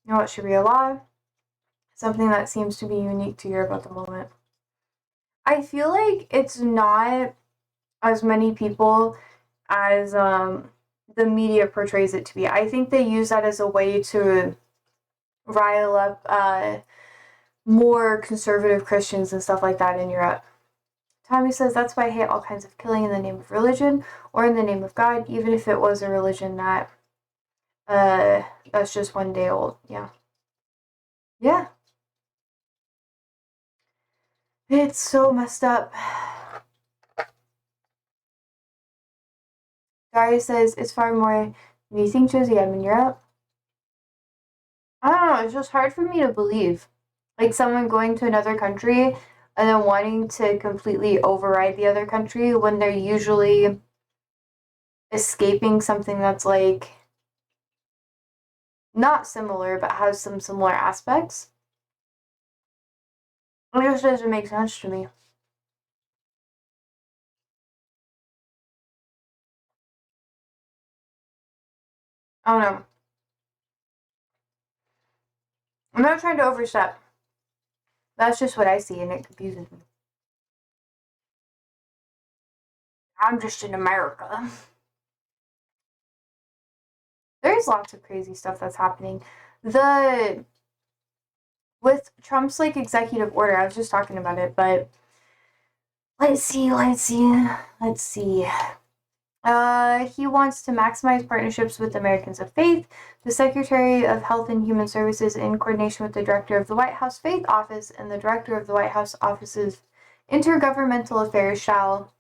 know what Sharia law. Something that seems to be unique to Europe at the moment. I feel like it's not as many people as the media portrays it to be. I think they use that as a way to rile up more conservative Christians and stuff like that in Europe. Tommy says, that's why I hate all kinds of killing in the name of religion or in the name of God, even if it was a religion that's just one day old. Yeah. Yeah. It's so messed up. Daria says, it's far more. Do you think, Josie, I'm in Europe? I don't know, it's just hard for me to believe. Like, someone going to another country and then wanting to completely override the other country when they're usually escaping something that's, like, not similar, but has some similar aspects. It just doesn't make sense to me. I don't know. I'm not trying to overstep. That's just what I see, and it confuses me. I'm just in America. There's lots of crazy stuff that's happening. With Trump's, like, executive order, I was just talking about it, but let's see. He wants to maximize partnerships with Americans of faith. The Secretary of Health and Human Services, in coordination with the Director of the White House Faith Office and the Director of the White House Office's Intergovernmental Affairs, shall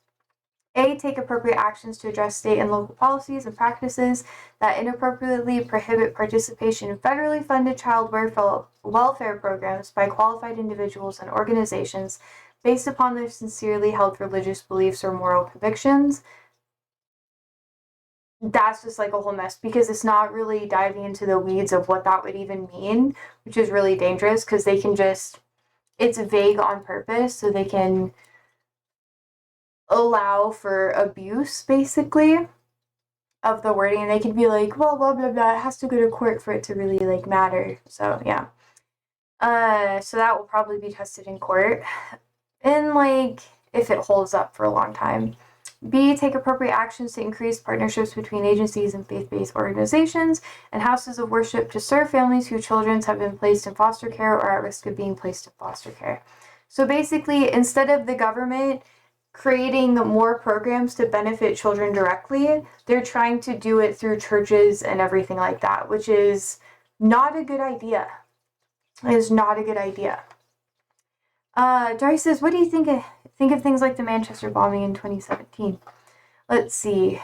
A. Take appropriate actions to address state and local policies and practices that inappropriately prohibit participation in federally funded child welfare programs by qualified individuals and organizations based upon their sincerely held religious beliefs or moral convictions. That's just like a whole mess because it's not really diving into the weeds of what that would even mean, which is really dangerous because they can it's vague on purpose so they can allow for abuse, basically, of the wording, and they can be like, well, blah blah blah, it has to go to court for it to really, like, matter. So yeah. So that will probably be tested in court, and, like, if it holds up for a long time. B. Take appropriate actions to increase partnerships between agencies and faith-based organizations and houses of worship to serve families whose children have been placed in foster care or at risk of being placed in foster care. So basically, instead of the government creating more programs to benefit children directly, they're trying to do it through churches and everything like that, which is not a good idea. It is not a good idea. Darcy says, what do you think of things like the Manchester bombing in 2017? let's see.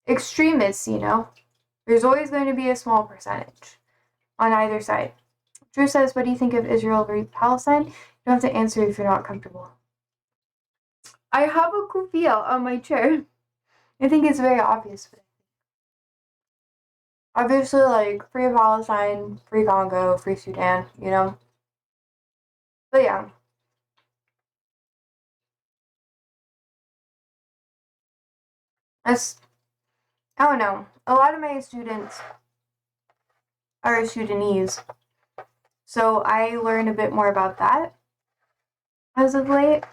Extremists, there's always going to be a small percentage on either side. Drew says, what do you think of Israel v. Palestine? You don't have to answer if you're not comfortable. I have a kufiya on my chair. I think it's very obvious. Obviously, like, free Palestine, free Congo, free Sudan, But yeah. I don't know. A lot of my students are Sudanese. So I learn a bit more about that as of late.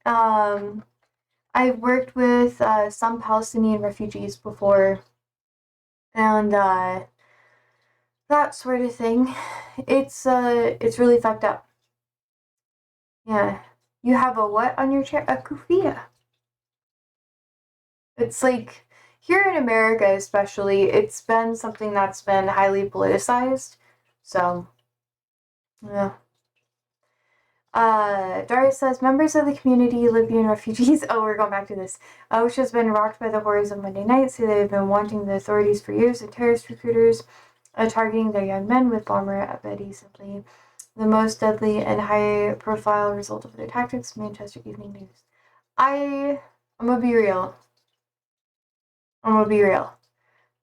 I've worked with some Palestinian refugees before, and that sort of thing. It's really fucked up. Yeah. You have a what on your chair? A kufiya. It's like, here in America especially, it's been something that's been highly politicized. So, yeah. Darius says, members of the community, Libyan refugees, we're going back to this, which has been rocked by the horrors of Monday night, say they've been wanting the authorities for years, and terrorist recruiters targeting their young men with bomber Abedi, simply the most deadly and high-profile result of their tactics. Manchester Evening News. I'm gonna be real.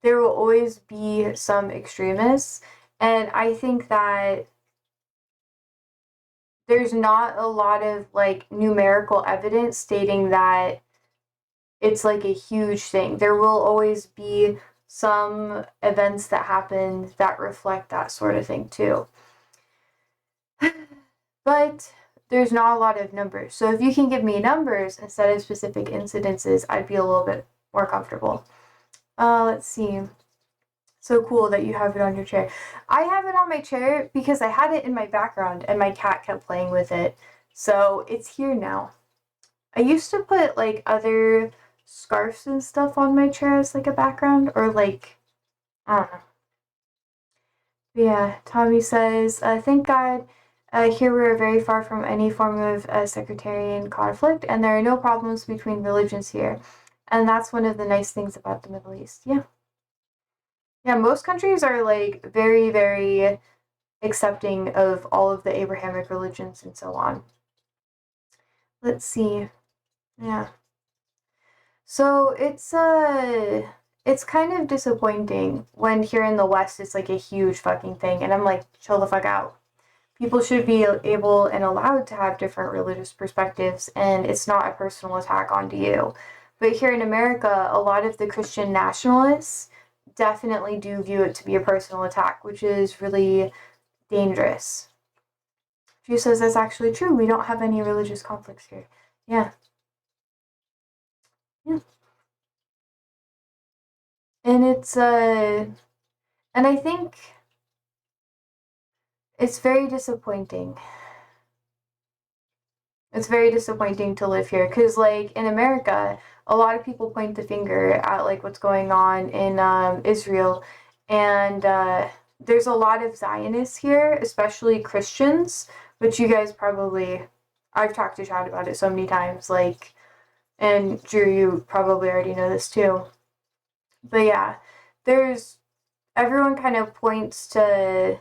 There will always be some extremists, and I think that there's not a lot of, like, numerical evidence stating that it's, like, a huge thing. There will always be some events that happen that reflect that sort of thing, too. But there's not a lot of numbers. So if you can give me numbers instead of specific incidences, I'd be a little bit more comfortable. Let's see. So cool that you have it on your chair. I have it on my chair because I had it in my background and my cat kept playing with it. So it's here now. I used to put, like, other scarves and stuff on my chair as, like, a background, or, like, I don't know. But yeah, Tommy says, thank God, here we are very far from any form of sectarian conflict, and there are no problems between religions here. And that's one of the nice things about the Middle East. Yeah. Yeah, most countries are, like, very, very accepting of all of the Abrahamic religions and so on. Let's see. Yeah. So it's kind of disappointing when here in the West it's like a huge fucking thing, and I'm like, chill the fuck out. People should be able and allowed to have different religious perspectives, and it's not a personal attack onto you. But here in America, a lot of the Christian nationalists definitely do view it to be a personal attack, which is really dangerous. She says that's actually true. We don't have any religious conflicts here. Yeah. Yeah. And it's, and I think it's very disappointing. It's very disappointing to live here, because, like, in America, a lot of people point the finger at, like, what's going on in Israel, and there's a lot of Zionists here, especially Christians, which you guys probably, I've talked to Chad about it so many times, like, and Drew, you probably already know this too. But yeah, everyone kind of points to,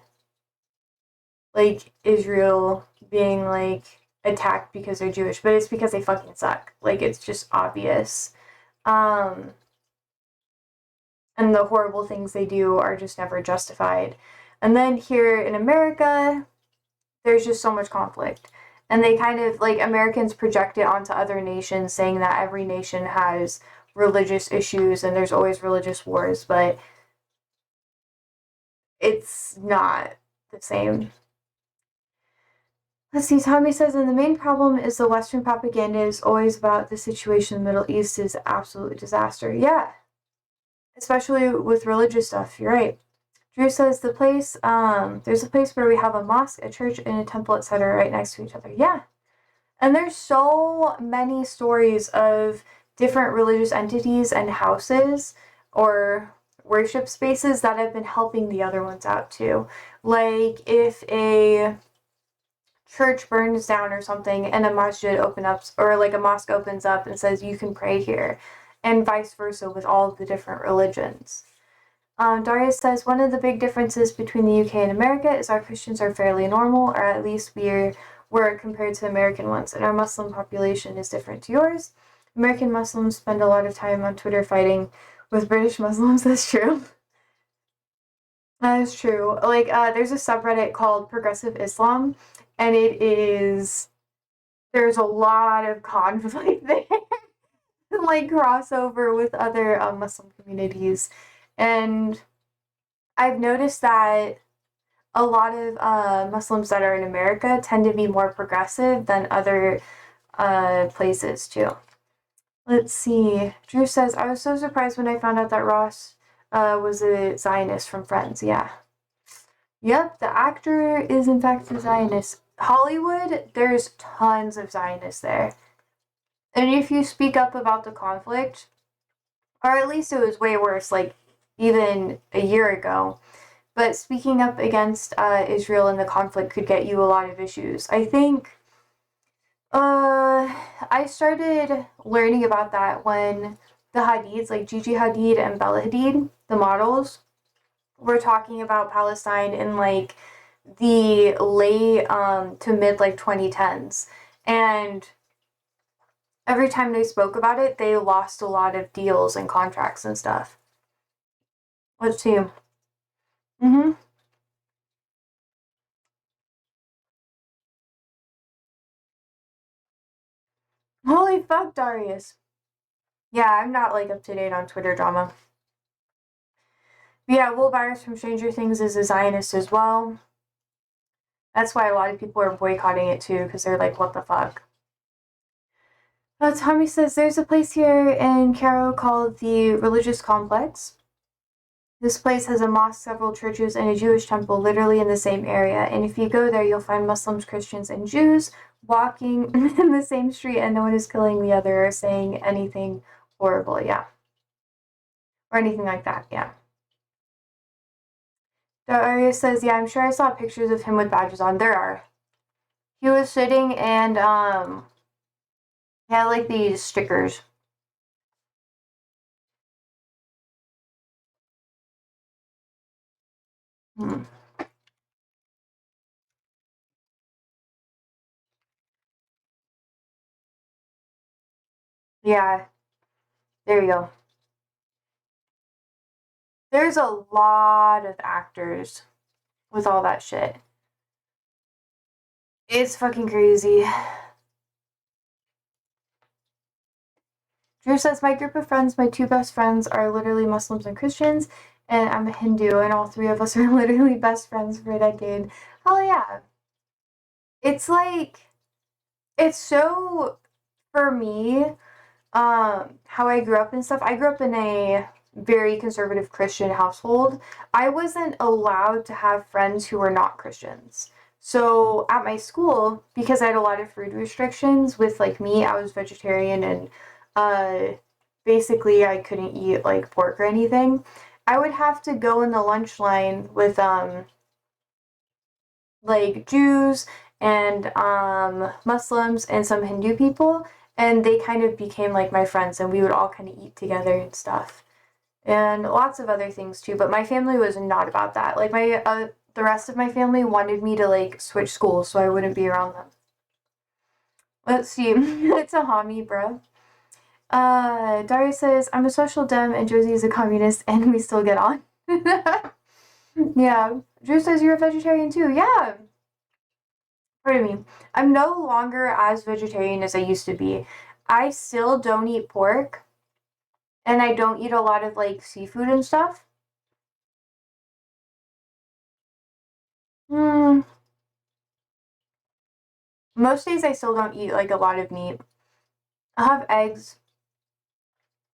like, Israel being, like, attacked because they're Jewish, but it's because they fucking suck. Like, it's just obvious. And the horrible things they do are just never justified. And then here in America, there's just so much conflict. And they kind of, like, Americans project it onto other nations, saying that every nation has religious issues and there's always religious wars, but it's not the same. Let's see, Tommy says, and the main problem is the Western propaganda is always about the situation in the Middle East is absolute disaster. Yeah. Especially with religious stuff, you're right. Drew says there's a place where we have a mosque, a church, and a temple, etc. right next to each other. Yeah. And there's so many stories of different religious entities and houses or worship spaces that have been helping the other ones out too. Like, if a church burns down or something and a masjid a mosque opens up and says you can pray here, and vice versa with all of the different religions. Darius says one of the big differences between the UK and America is our Christians are fairly normal, or at least were compared to American ones, and our Muslim population is different to yours. American Muslims spend a lot of time on Twitter fighting with British Muslims. That's true. That is true. Like, there's a subreddit called Progressive Islam, and there's a lot of conflict there, like crossover with other Muslim communities. And I've noticed that a lot of Muslims that are in America tend to be more progressive than other places too. Let's see. Drew says, I was so surprised when I found out that Ross was a Zionist from Friends. Yeah. Yep, the actor is in fact a Zionist. Hollywood, there's tons of Zionists there. And if you speak up about the conflict, or at least it was way worse, like even a year ago, but speaking up against Israel and the conflict could get you a lot of issues. I think I started learning about that when the Hadids, like Gigi Hadid and Bella Hadid, the models, were talking about Palestine in like the late to mid like 2010s. And every time they spoke about it, they lost a lot of deals and contracts and stuff. Let's see. Mm-hmm. Holy fuck, Darius. Yeah, I'm not like up to date on Twitter drama. But yeah, Will Byers from Stranger Things is a Zionist as well. That's why a lot of people are boycotting it too, because they're like, what the fuck? Tommy says, there's a place here in Cairo called the Religious Complex. This place has a mosque, several churches, and a Jewish temple literally in the same area. And if you go there, you'll find Muslims, Christians, and Jews walking in the same street, and no one is killing the other or saying anything horrible, yeah. Or anything like that, yeah. Darius says, yeah, I'm sure I saw pictures of him with badges on. There are. He was sitting and, he had like these stickers. Hmm. Yeah, there you go. There's a lot of actors with all that shit. It's fucking crazy. Drew says, my group of friends, my two best friends, are literally Muslims and Christians, and I'm a Hindu, and all three of us are literally best friends for a decade. Hell yeah. It's like, it's so, for me, how I grew up and stuff, I grew up in a very conservative Christian household. I wasn't allowed to have friends who were not Christians. So at my school, because I had a lot of food restrictions with like me, I was vegetarian and basically I couldn't eat like pork or anything. I would have to go in the lunch line with like Jews and Muslims and some Hindu people, and they kind of became like my friends, and we would all kind of eat together and stuff, and lots of other things too. But my family was not about that. Like the rest of my family wanted me to like switch schools so I wouldn't be around them. Let's see. It's a homie, bro. Darius says, I'm a social dem and Josie is a communist and we still get on. Yeah. Drew says you're a vegetarian too. Yeah. Pardon me. I'm no longer as vegetarian as I used to be. I still don't eat pork and I don't eat a lot of like seafood and stuff. Hmm. Most days I still don't eat like a lot of meat. I'll have eggs.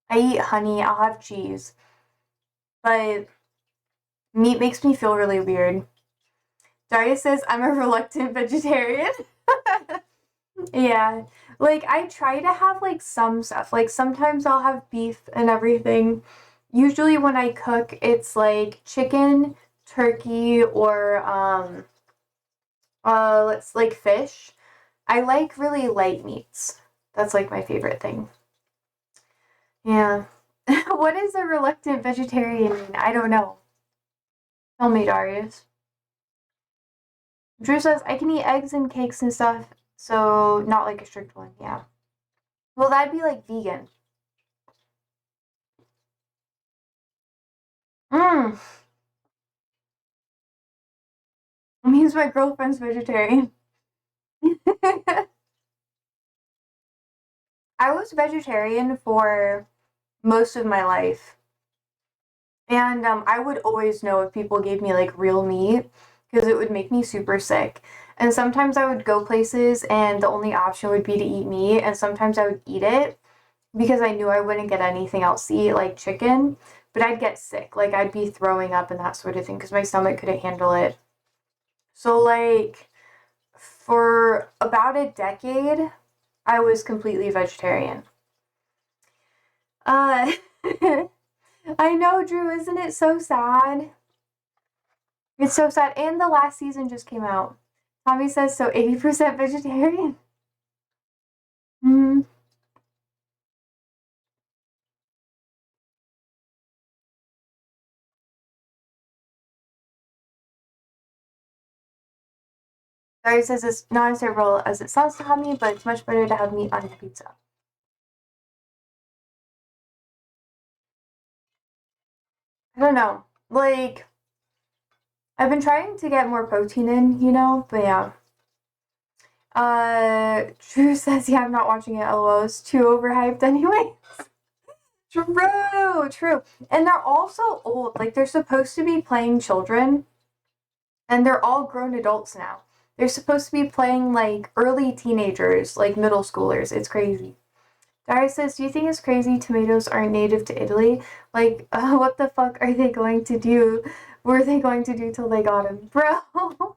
I eat honey. I'll have cheese. But meat makes me feel really weird. Daria says I'm a reluctant vegetarian. Yeah. Like I try to have like some stuff. Like sometimes I'll have beef and everything. Usually when I cook, it's like chicken, turkey, or Let's like fish. I like really light meats. That's like my favorite thing. Yeah. What is a reluctant vegetarian mean? I don't know. Tell me, Darius. Drew says, I can eat eggs and cakes and stuff, so not like a strict one. Yeah. Well, that'd be like vegan. Mmm. It means my girlfriend's vegetarian. I was vegetarian for most of my life. And I would always know if people gave me like real meat because it would make me super sick. And sometimes I would go places and the only option would be to eat meat, and sometimes I would eat it because I knew I wouldn't get anything else to eat, like chicken, but I'd get sick. Like I'd be throwing up and that sort of thing because my stomach couldn't handle it. So like for about a decade, I was completely vegetarian. Uh I know, Drew, isn't it so sad? It's so sad. And the last season just came out. Tommy says, so 80% vegetarian? Hmm. Gary says it's not as terrible as it sounds to have me, but it's much better to have meat on your pizza. I don't know. Like, I've been trying to get more protein in, you know, but yeah. Drew says, yeah, I'm not watching it, lol. It's too overhyped anyway. True. And they're all so old. Like, they're supposed to be playing children, and they're all grown adults now. They're supposed to be playing, like, early teenagers, like middle schoolers. It's crazy. Darius says, do you think it's crazy tomatoes aren't native to Italy? Like, what the fuck are they going to do? What are they going to do till they got him? Bro!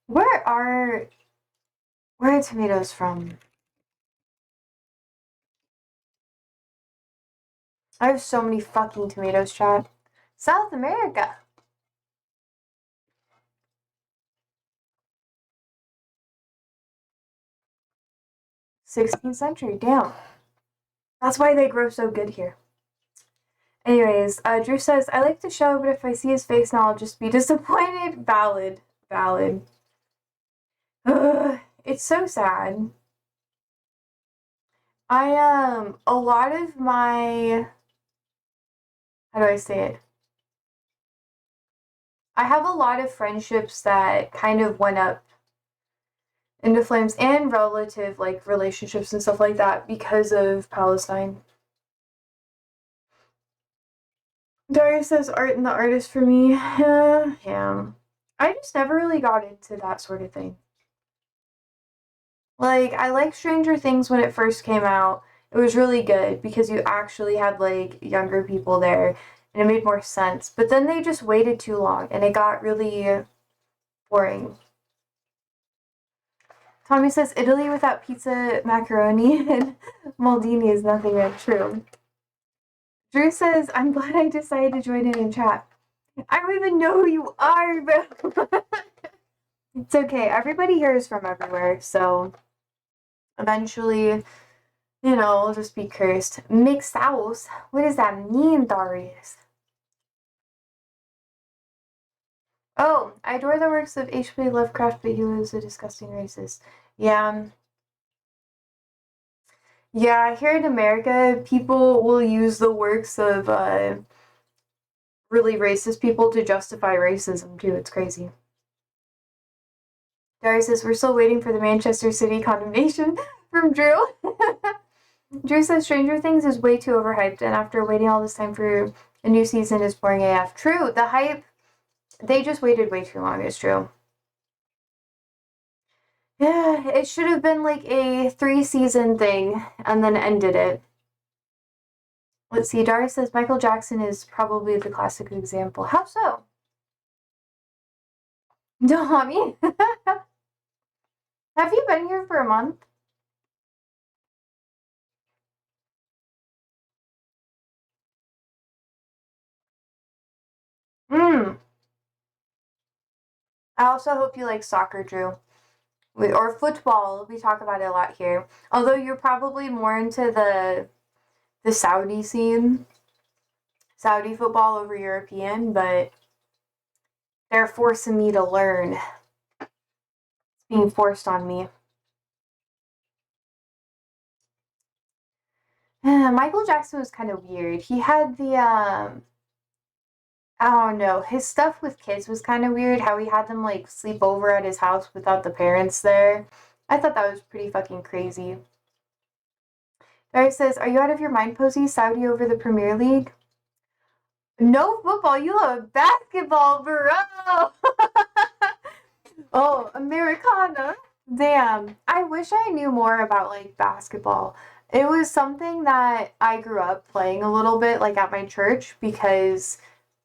Where are tomatoes from? I have so many fucking tomatoes, chat. South America! 16th century, damn. That's why they grow so good here. Anyways, Drew says, I like the show, but if I see his face now, I'll just be disappointed. Valid. Ugh, it's so sad. A lot of my, how do I say it? I have a lot of friendships that kind of went up into flames, and relative, like, relationships and stuff like that because of Palestine. Daria says art and the artist for me. Yeah. I just never really got into that sort of thing. Like, I liked Stranger Things when it first came out. It was really good because you actually had, like, younger people there and it made more sense. But then they just waited too long and it got really boring. Tommy says Italy without pizza, macaroni, and Maldini is nothing but true. Drew says, I'm glad I decided to join in chat. I don't even know who you are, bro. It's okay. Everybody here is from everywhere, so eventually, you know, I'll just be cursed. Mixed sauce? What does that mean, Darius? Oh, I adore the works of H.P. Lovecraft, but he was a disgusting racist. Yeah. Yeah, here in America, people will use the works of really racist people to justify racism, too. It's crazy. Darius says, we're still waiting for the Manchester City condemnation from Drew. Drew says Stranger Things is way too overhyped, and after waiting all this time for a new season is boring AF. True, the hype, they just waited way too long, it's true. Yeah, it should have been like a 3-season thing, and then ended it. Let's see, Darius says Michael Jackson is probably the classic example. How so? Tommy? Have you been here for a month? I also hope you like soccer, Drew. Or football. We talk about it a lot here. Although you're probably more into the Saudi scene. Saudi football over European, but they're forcing me to learn. It's being forced on me. Michael Jackson was kind of weird. He had the I don't know. His stuff with kids was kind of weird. How he had them like sleep over at his house without the parents there. I thought that was pretty fucking crazy. Barry says, "Are you out of your mind, Posey? Saudi over the Premier League? No football. You love basketball, bro." Oh, Americana. Damn. I wish I knew more about like basketball. It was something that I grew up playing a little bit like at my church because,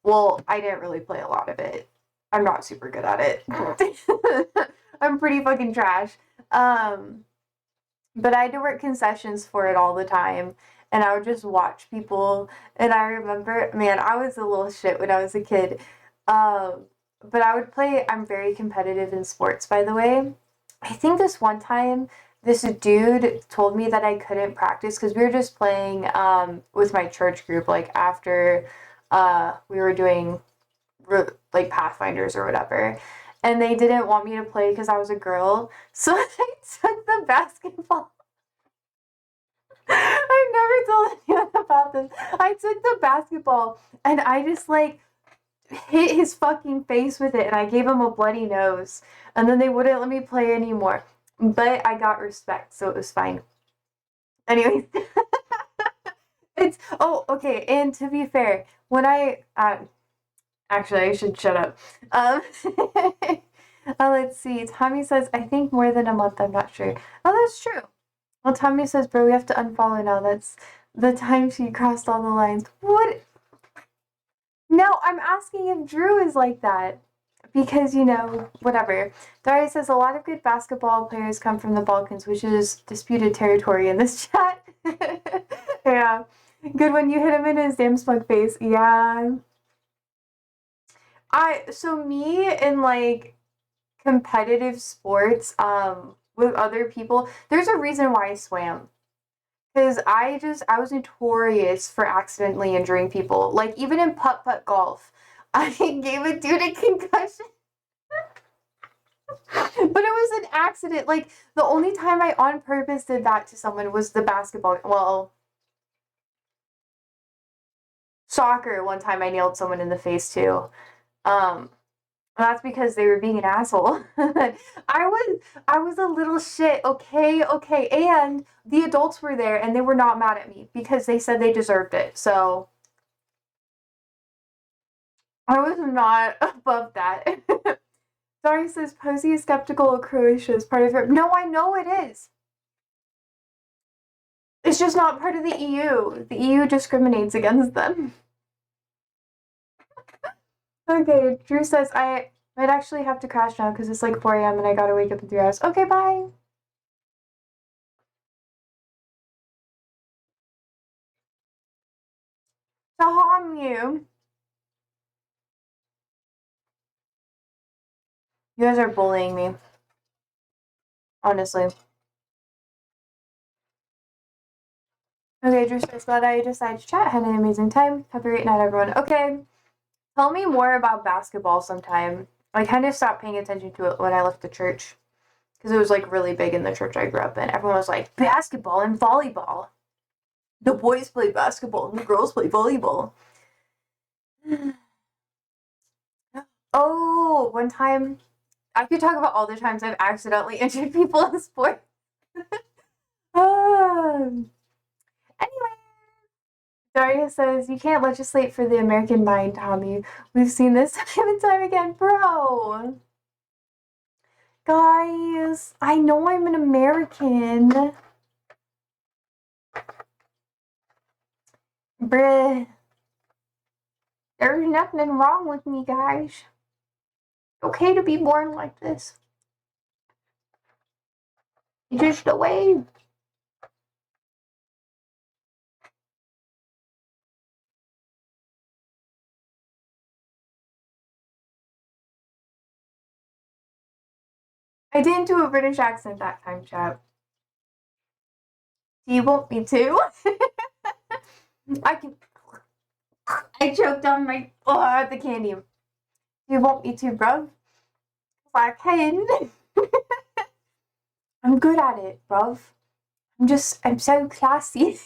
well, I didn't really play a lot of it. I'm not super good at it. I'm pretty fucking trash. Um, but I had to work concessions for it all the time. And I would just watch people. And I remember, man, I was a little shit when I was a kid. Um, but I would play, I'm very competitive in sports, by the way. I think this one time, this dude told me that I couldn't practice because we were just playing with my church group, like after we were doing like Pathfinders or whatever. And they didn't want me to play because I was a girl. So I took the basketball. I've never told anyone about this. I took the basketball and I just like hit his fucking face with it and I gave him a bloody nose. And then they wouldn't let me play anymore. But I got respect, so it was fine. Anyways. It's okay, and to be fair, when I actually I should shut up. Let's see. Tommy says, I think more than a month, I'm not sure. Oh, that's true. Well, Tommy says, bro, we have to unfollow now. That's the time she crossed all the lines. What? No, I'm asking if Drew is like that. Because, whatever. Daria says, a lot of good basketball players come from the Balkans, which is disputed territory in this chat. Yeah. Good when you hit him in his damn smug face. Yeah. So me in like competitive sports, with other people, there's a reason why I swam. Because I was notorious for accidentally injuring people. Like, even in putt-putt golf, I gave a dude a concussion. But it was an accident. Like, the only time I on purpose did that to someone was the basketball. Well, soccer, one time I nailed someone in the face, too. That's because they were being an asshole. I was a little shit, okay, and the adults were there and they were not mad at me because they said they deserved it. So I was not above that. Dari says Posey is skeptical of Croatia as part of it. No, I know it is. It's just not part of the EU. The EU discriminates against them. Okay, Drew says I might actually have to crash now because it's like 4 a.m. and I gotta wake up in 3 hours. Okay, bye. To harm you. You guys are bullying me. Honestly. Okay, Drew says, glad I decided to chat. Had an amazing time. Have a great night, everyone. Okay. Tell me more about basketball sometime. I kind of stopped paying attention to it when I left the church. Because it was like really big in the church I grew up in. Everyone was like, basketball and volleyball. The boys play basketball and the girls play volleyball. Oh, one time, I could talk about all the times I've accidentally injured people in sports. Anyway, Daria says, you can't legislate for the American mind, Tommy. We've seen this time and time again. Bro. Guys, I know I'm an American. Bruh. There's nothing wrong with me, guys. Okay to be born like this. It's just the way. I didn't do a British accent that time, chat. Do you want me to? I choked on my the candy. Do you want me to, bruv? I can. I'm good at it, bruv. I'm so classy.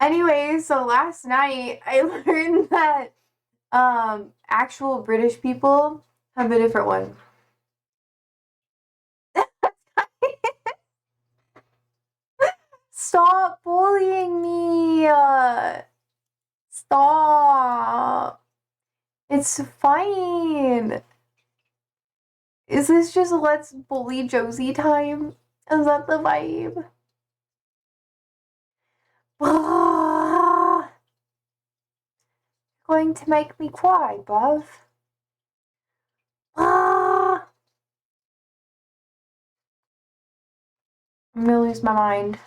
Anyway, so last night I learned that actual British people have a different one. Stop bullying me. Stop. It's fine. Is this just let's bully Josie time? Is that the vibe? Going to make me cry, bruv. I'm gonna lose my mind.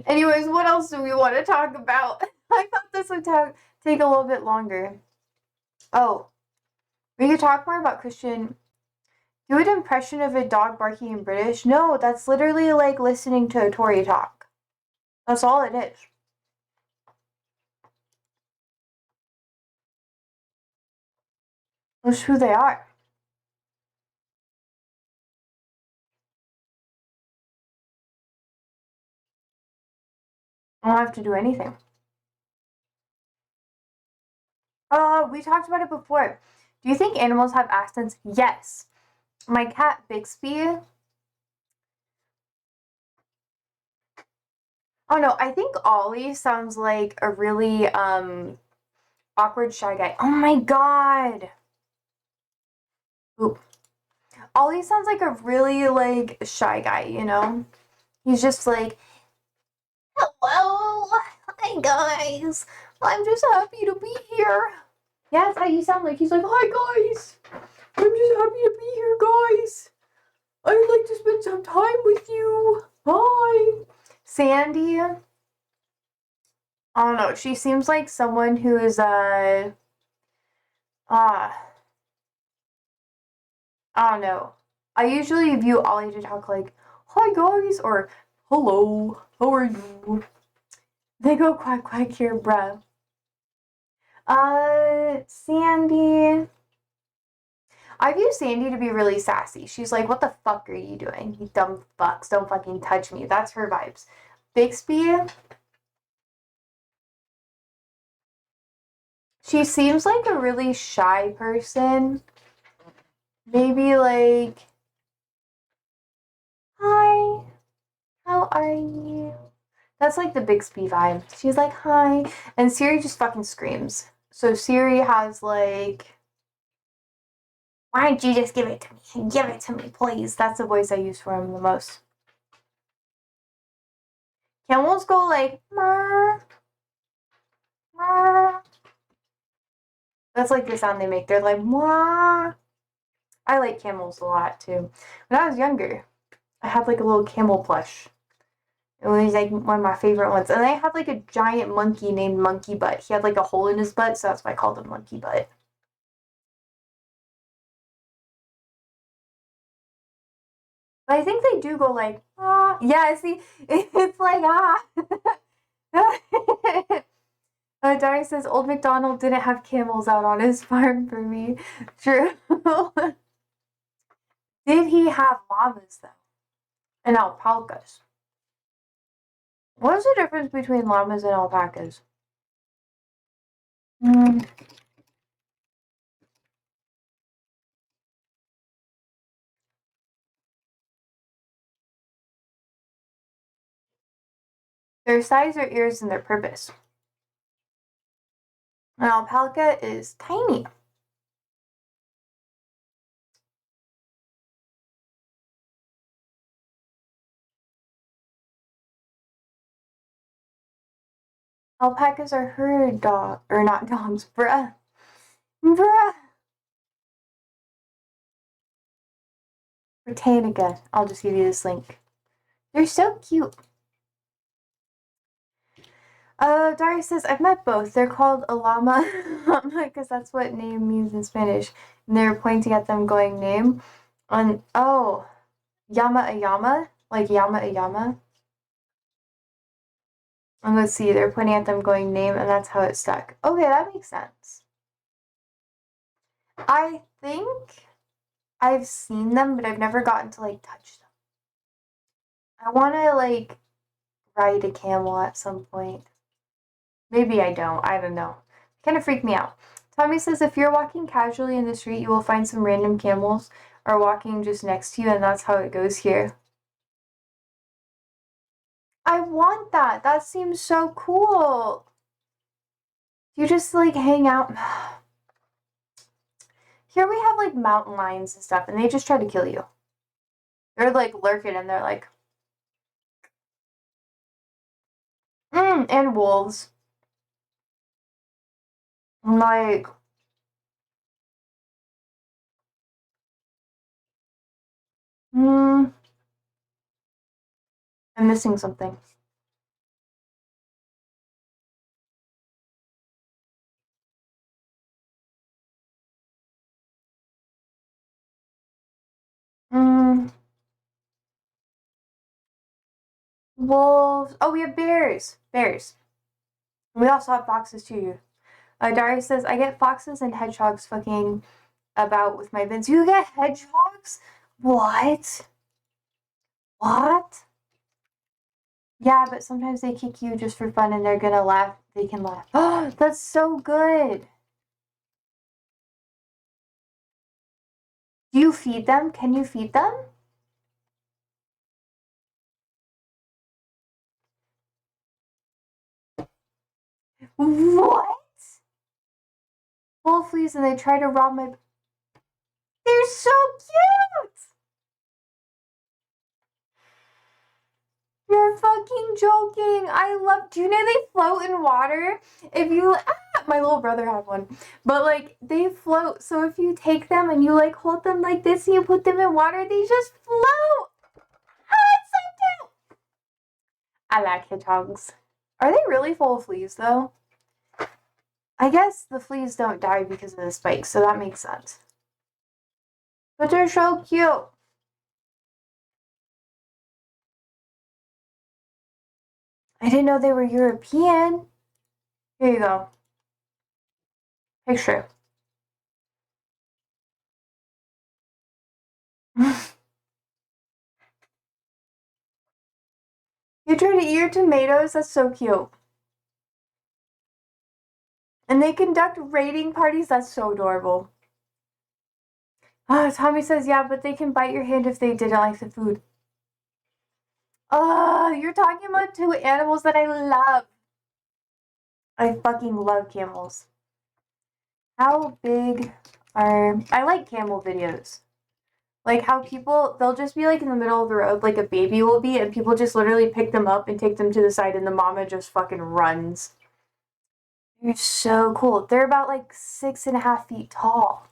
Anyways, what else do we want to talk about? I thought this would take a little bit longer. Oh, we could talk more about Christian. Do an impression of a dog barking in British? No, that's literally like listening to a Tory talk. That's all it is. That's who they are. I don't have to do anything. We talked about it before. Do you think animals have accents? Yes. My cat Bixby. Oh no, I think Ollie sounds like a really awkward shy guy. Oh my god. Oop. Ollie sounds like a really like shy guy, you know? He's just like, hello, hi guys. I'm just happy to be here. Yeah, that's how you sound like. He's like, hi guys. I'm just happy to be here, guys. I'd like to spend some time with you. Hi. Sandy. I don't know. She seems like someone who is I don't know. I usually view Ollie to talk like, hi guys, or hello, how are you? They go quack quack here, bruh. Sandy. I view Sandy to be really sassy. She's like, what the fuck are you doing? You dumb fucks. Don't fucking touch me. That's her vibes. Bixby. She seems like a really shy person. Maybe like, hi, how are you? That's like the Bixby vibe. She's like, hi. And Siri just fucking screams. So Siri has like, why don't you just give it to me? Give it to me, please. That's the voice I use for him the most. Camels go like, meh, meh. That's like the sound they make. They're like, mwah. I like camels a lot too. When I was younger, I had like a little camel plush. It was like one of my favorite ones. And I had like a giant monkey named Monkey Butt. He had like a hole in his butt, so that's why I called him Monkey Butt. But I think they do go like, ah. Yeah, see, it's like, ah. Dari says, Old MacDonald didn't have camels out on his farm for me. True. Did he have llamas, though? And alpacas? What's the difference between llamas and alpacas? Their size, their ears, and their purpose. An alpaca is tiny. Alpacas are herd dog, or not dogs, bruh. Bruh. Britannica. I'll just give you this link. They're so cute. Dari says, I've met both. They're called a llama, because that's what name means in Spanish. And they're pointing at them going, name. Oh, yama a yama? Like yama a yama? And let's see, they're pointing at them going, name, and that's how it stuck. Okay, that makes sense. I think I've seen them, but I've never gotten to, like, touch them. I want to, like, ride a camel at some point. Maybe I don't. I don't know. Kind of freaked me out. Tommy says, if you're walking casually in the street, you will find some random camels are walking just next to you, and that's how it goes here. I want that. That seems so cool. You just, like, hang out. Here we have, like, mountain lions and stuff, and they just try to kill you. They're, like, lurking, and they're like... and wolves. I'm like... I'm missing something. Wolves. Oh, we have bears. Bears. We also have foxes too. Darius says, I get foxes and hedgehogs fucking about with my bins. You get hedgehogs? What? What? Yeah, but sometimes they kick you just for fun and they're gonna laugh. They can laugh. Oh, that's so good. Do you feed them? Can you feed them? What? Full fleas and they try to rob my... They're so cute! You're fucking joking. I love... Do you know they float in water? If you... my little brother had one. But, like, they float. So if you take them and you, like, hold them like this and you put them in water, they just float. Oh, it's so cute. I like hedgehogs. Are they really full of fleas, though? I guess the fleas don't die because of the spikes, so that makes sense. But they're so cute. I didn't know they were European. Here you go. Picture. You try to eat your tomatoes? That's so cute. And they conduct raiding parties? That's so adorable. Tommy says, yeah, but they can bite your hand if they didn't like the food. You're talking about two animals that I love. I fucking love camels. How big are... I like camel videos. Like how people, they'll just be like in the middle of the road like a baby will be, and people just literally pick them up and take them to the side and the mama just fucking runs. They're so cool. They're about like 6.5 feet tall.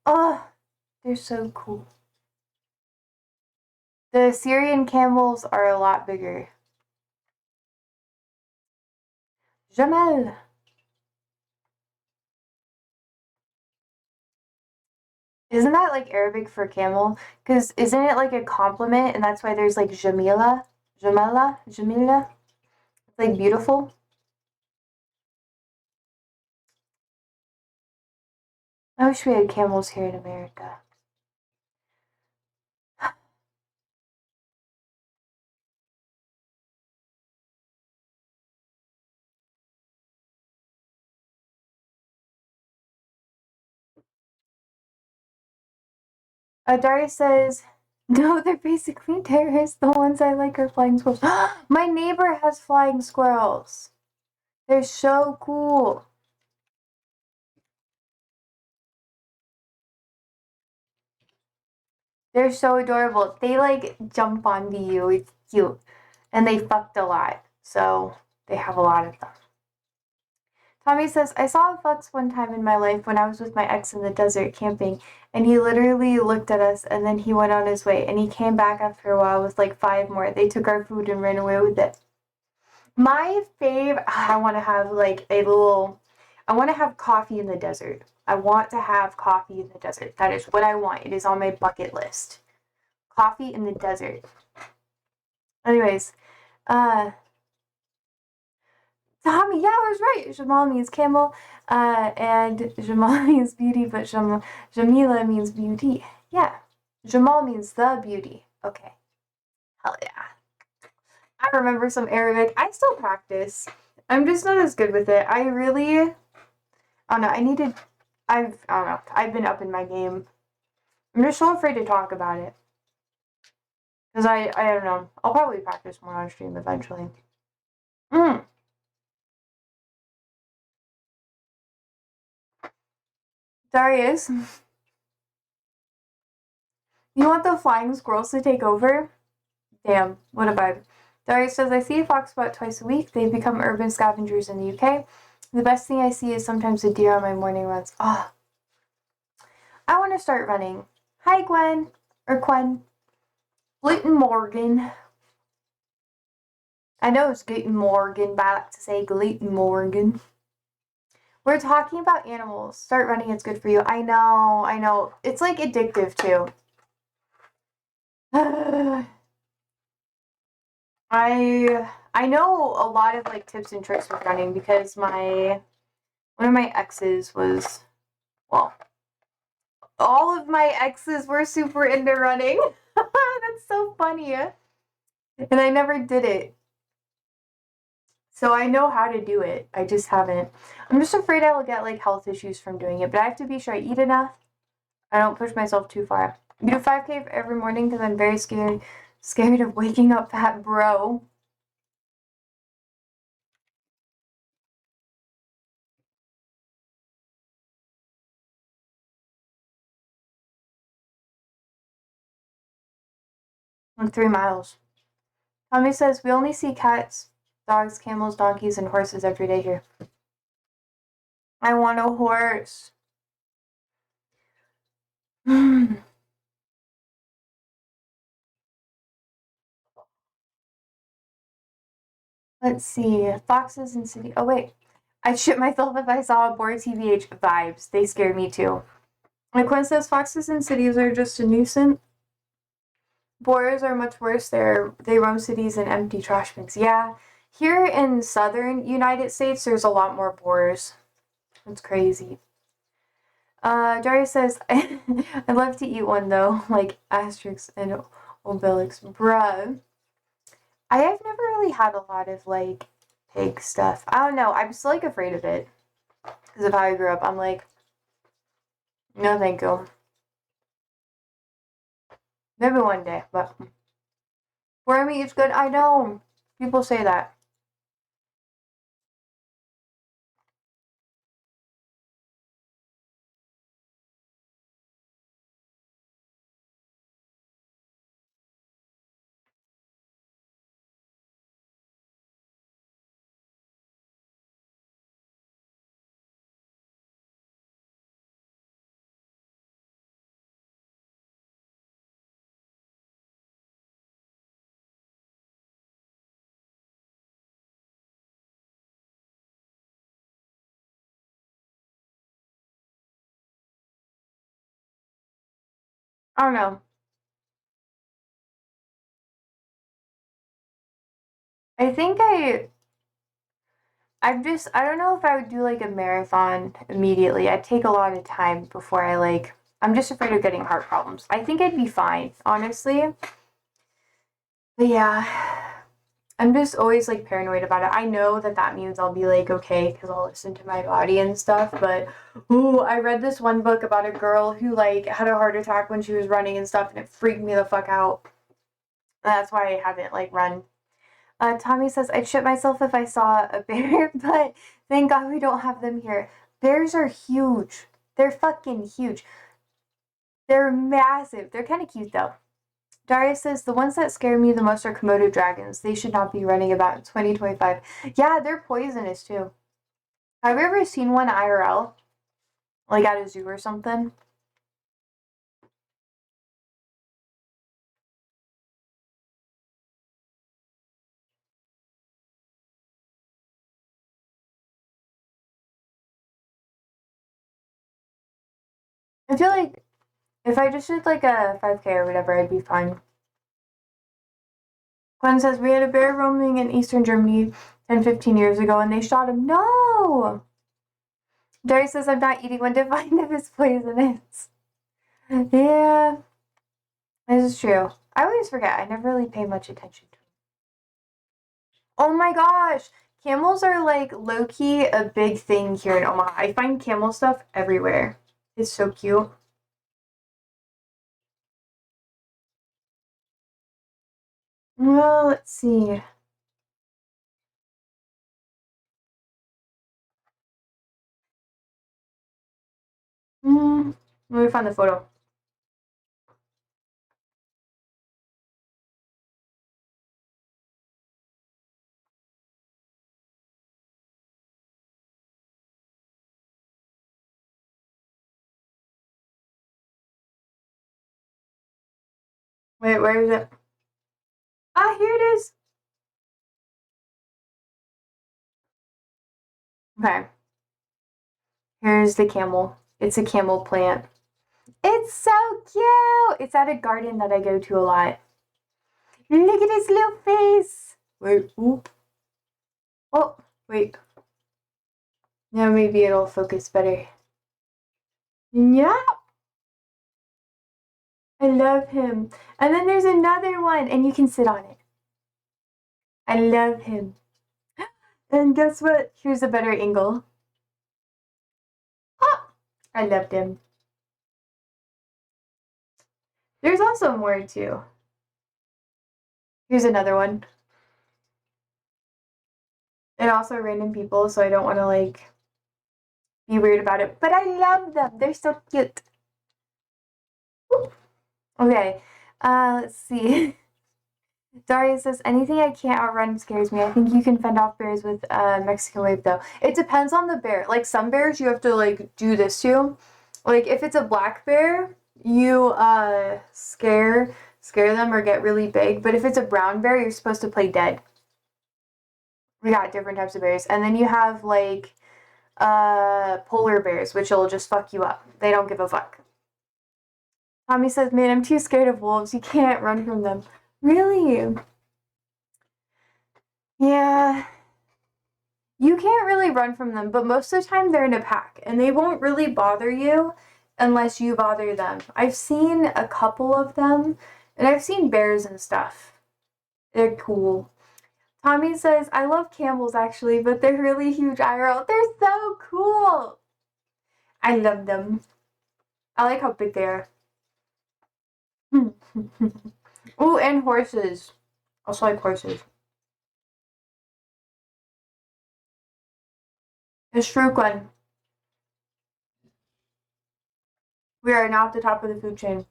They're so cool. The Syrian camels are a lot bigger. Jamel. Isn't that like Arabic for camel? Because isn't it like a compliment and that's why there's like Jamila? Jamila? Jamila? It's like beautiful. I wish we had camels here in America. Daria says, no, they're basically terrorists. The ones I like are flying squirrels. My neighbor has flying squirrels. They're so cool. They're so adorable. They like jump onto you. It's cute. And they fucked a lot. So they have a lot of them. Tommy says, I saw a fox one time in my life when I was with my ex in the desert camping, and he literally looked at us and then he went on his way, and he came back after a while with like 5 more. They took our food and ran away with it. My fave, I want to have like I want to have coffee in the desert. I want to have coffee in the desert. That is what I want. It is on my bucket list. Coffee in the desert. Anyways, Tommy, yeah, I was right. Jamal means camel, and Jamal means beauty, but Jamila means beauty. Yeah, Jamal means the beauty. Okay, hell yeah. I remember some Arabic. I still practice. I'm just not as good with it. I don't know. I don't know. I've been up in my game. I'm just so afraid to talk about it. Because I don't know. I'll probably practice more on stream eventually. Darius, you want the flying squirrels to take over? Damn, what a vibe. Darius says, I see a fox about twice a week. They've become urban scavengers in the UK. The best thing I see is sometimes a deer on my morning runs. Oh, I want to start running. Hi, Gwen. Or Gwen. Guten Morgen. I know it's Guten Morgen, but I like to say Guten Morgen. We're talking about animals. Start running, it's good for you. I know. It's like addictive too. I know a lot of like tips and tricks with running because one of my exes was, well, all of my exes were super into running. That's so funny. And I never did it. So I know how to do it. I just haven't. I'm just afraid I will get like health issues from doing it, but I have to be sure I eat enough. I don't push myself too far. I do 5K every morning because I'm very scared of waking up fat bro. Like 3 miles. Tommy says we only see cats, dogs, camels, donkeys, and horses every day here. I want a horse. Let's see. Foxes in city. Oh wait, I'd shit myself if I saw a boar TVH vibes. They scared me too. Like Quinn says, foxes in cities are just a nuisance. Boars are much worse. They roam cities and empty trash bins. Yeah, here in southern United States, there's a lot more boars. It's crazy. Darius says, I'd love to eat one though, like Asterix and Obelix. Bruh. I have never really had a lot of like pig stuff. I don't know. I'm still like afraid of it because of how I grew up. I'm like, no, thank you. Maybe one day, but for me, it's good. I know people say that. I don't know. I think I don't know if I would do like a marathon immediately. I'd take a lot of time before I'm just afraid of getting heart problems. I think I'd be fine, honestly. But yeah, I'm just always like paranoid about it. I know that means I'll be like okay because I'll listen to my body and stuff. But ooh, I read this one book about a girl who like had a heart attack when she was running and stuff, and it freaked me the fuck out. And that's why I haven't like run. Tommy says I'd shit myself if I saw a bear, but thank God we don't have them here. Bears are huge. They're fucking huge. They're massive. They're kind of cute though. Darius says the ones that scare me the most are Komodo dragons. They should not be running about in 2025. Yeah, they're poisonous too. Have you ever seen one IRL? Like at a zoo or something? I feel like if I just did like a 5K or whatever, I'd be fine. Glenn says, we had a bear roaming in eastern Germany 10-15 years ago and they shot him. No! Jerry says, I'm not eating one to find if it's poisonous. Yeah, this is true. I always forget. I never really pay much attention to them. Oh my gosh! Camels are like low-key a big thing here in Omaha. I find camel stuff everywhere. It's so cute. Well, let's see. Let me find the photo. Wait, where is it? Ah, here it is. Okay. Here's the camel. It's a camel plant. It's so cute. It's at a garden that I go to a lot. Look at his little face. Wait, oop. Oh, wait. Now maybe it'll focus better. Yeah. I love him. And then there's another one, and you can sit on it. I love him. And guess what? Here's a better angle. Ah, I loved him. There's also more too. Here's another one. And also random people, so I don't want to like be weird about it. But I love them. They're so cute. Ooh. Okay. Let's see. Daria says, anything I can't outrun scares me. I think you can fend off bears with Mexican wave though. It depends on the bear. Like some bears you have to like do this to. Like if it's a black bear, you scare them or get really big. But if it's a brown bear, you're supposed to play dead. We got different types of bears. And then you have like polar bears, which will just fuck you up. They don't give a fuck. Tommy says, man, I'm too scared of wolves. You can't run from them. Really? Yeah. You can't really run from them, but most of the time they're in a pack and they won't really bother you unless you bother them. I've seen a couple of them and I've seen bears and stuff. They're cool. Tommy says, I love camels actually, but they're really huge IRL. They're so cool. I love them. I like how big they are. Ooh, and horses. Also like horses. It's true, Glenn. We are now at the top of the food chain.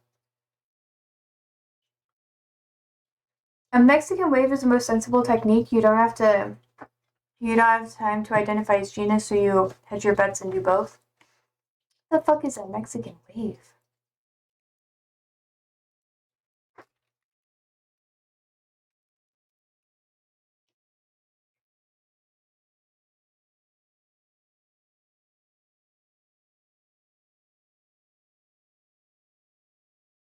A Mexican wave is the most sensible technique. You don't have time to identify its genus, so you hedge your bets and do both. What the fuck is a Mexican wave?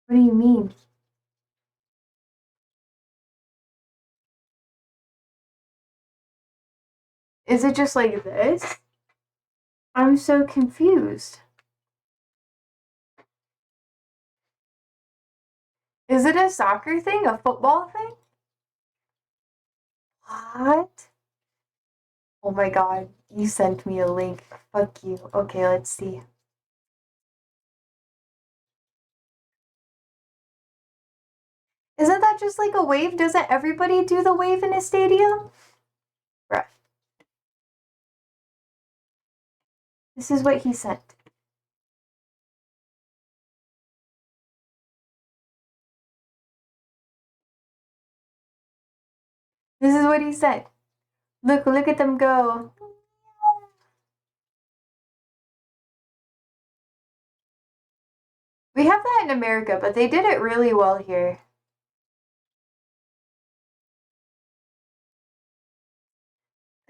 What do you mean? Is it just like this? I'm so confused. Is it a soccer thing? A football thing? What? Oh my god, you sent me a link. Fuck you. Okay, let's see. Isn't that just like a wave? Doesn't everybody do the wave in a stadium? Bruh. This is what he sent. This is what he said. Look at them go. We have that in America, but they did it really well here.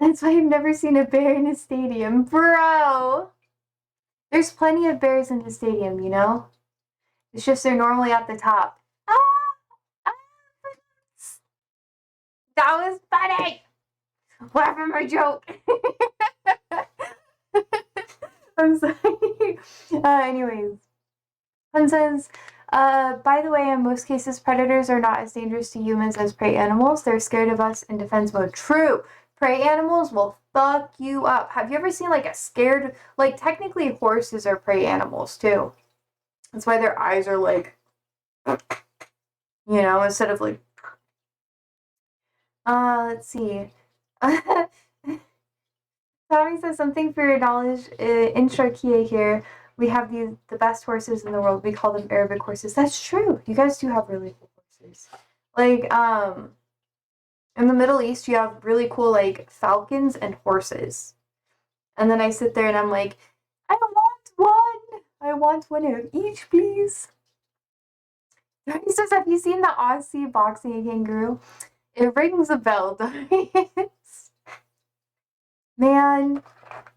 That's why I've never seen a bear in a stadium. Bro! There's plenty of bears in the stadium, you know? It's just they're normally at the top. Ah! Ah! That was funny! Laugh at my joke! I'm sorry. Anyways. One says, by the way, in most cases, predators are not as dangerous to humans as prey animals. They're scared of us in defense mode. True. Prey animals will fuck you up. Have you ever seen like a scared, like technically horses are prey animals too. That's why their eyes are like, you know, instead of like, let's see. Tommy says something for your knowledge. In Sharkia here, we have the best horses in the world. We call them Arabic horses. That's true. You guys do have really cool horses. Like, in the Middle East, you have really cool, like, falcons and horses. And then I sit there and I'm like, I want one! I want one of each, please. He says, have you seen the Aussie boxing kangaroo? It rings a bell, does Man,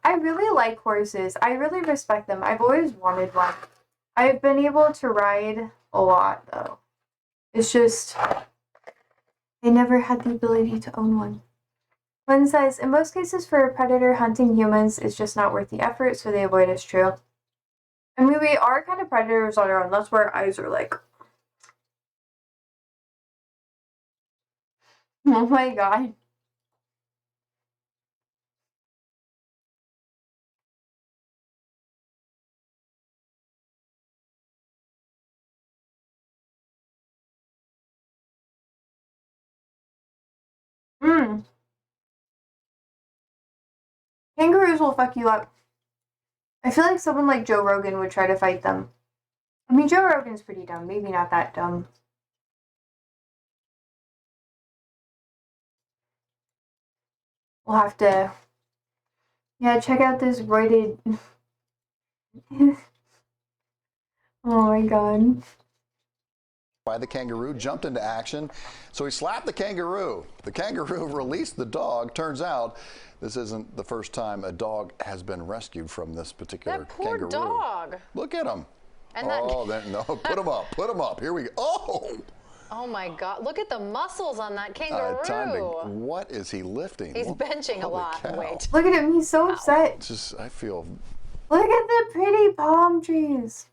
I really like horses. I really respect them. I've always wanted one. I've been able to ride a lot, though. It's just, I never had the ability to own one. One says, in most cases for a predator, hunting humans is just not worth the effort, so they avoid us. True. I mean, we are kind of predators on our own. That's where our eyes are like, oh my god. Mm. Kangaroos will fuck you up. I feel like someone like Joe Rogan would try to fight them. I mean, Joe Rogan's pretty dumb. Maybe not that dumb. We'll have to, yeah, check out this roided. Oh my god. By the kangaroo, jumped into action. So he slapped the kangaroo. The kangaroo released the dog. Turns out this isn't the first time a dog has been rescued from this particular that poor kangaroo. Dog. Look at him. And oh, no, put him up. Put him up. Here we go. Oh! Oh my God! Look at the muscles on that kangaroo. What is he lifting? He's benching a lot of weight. Look at him. He's so upset. Just, I feel. Look at the pretty palm trees.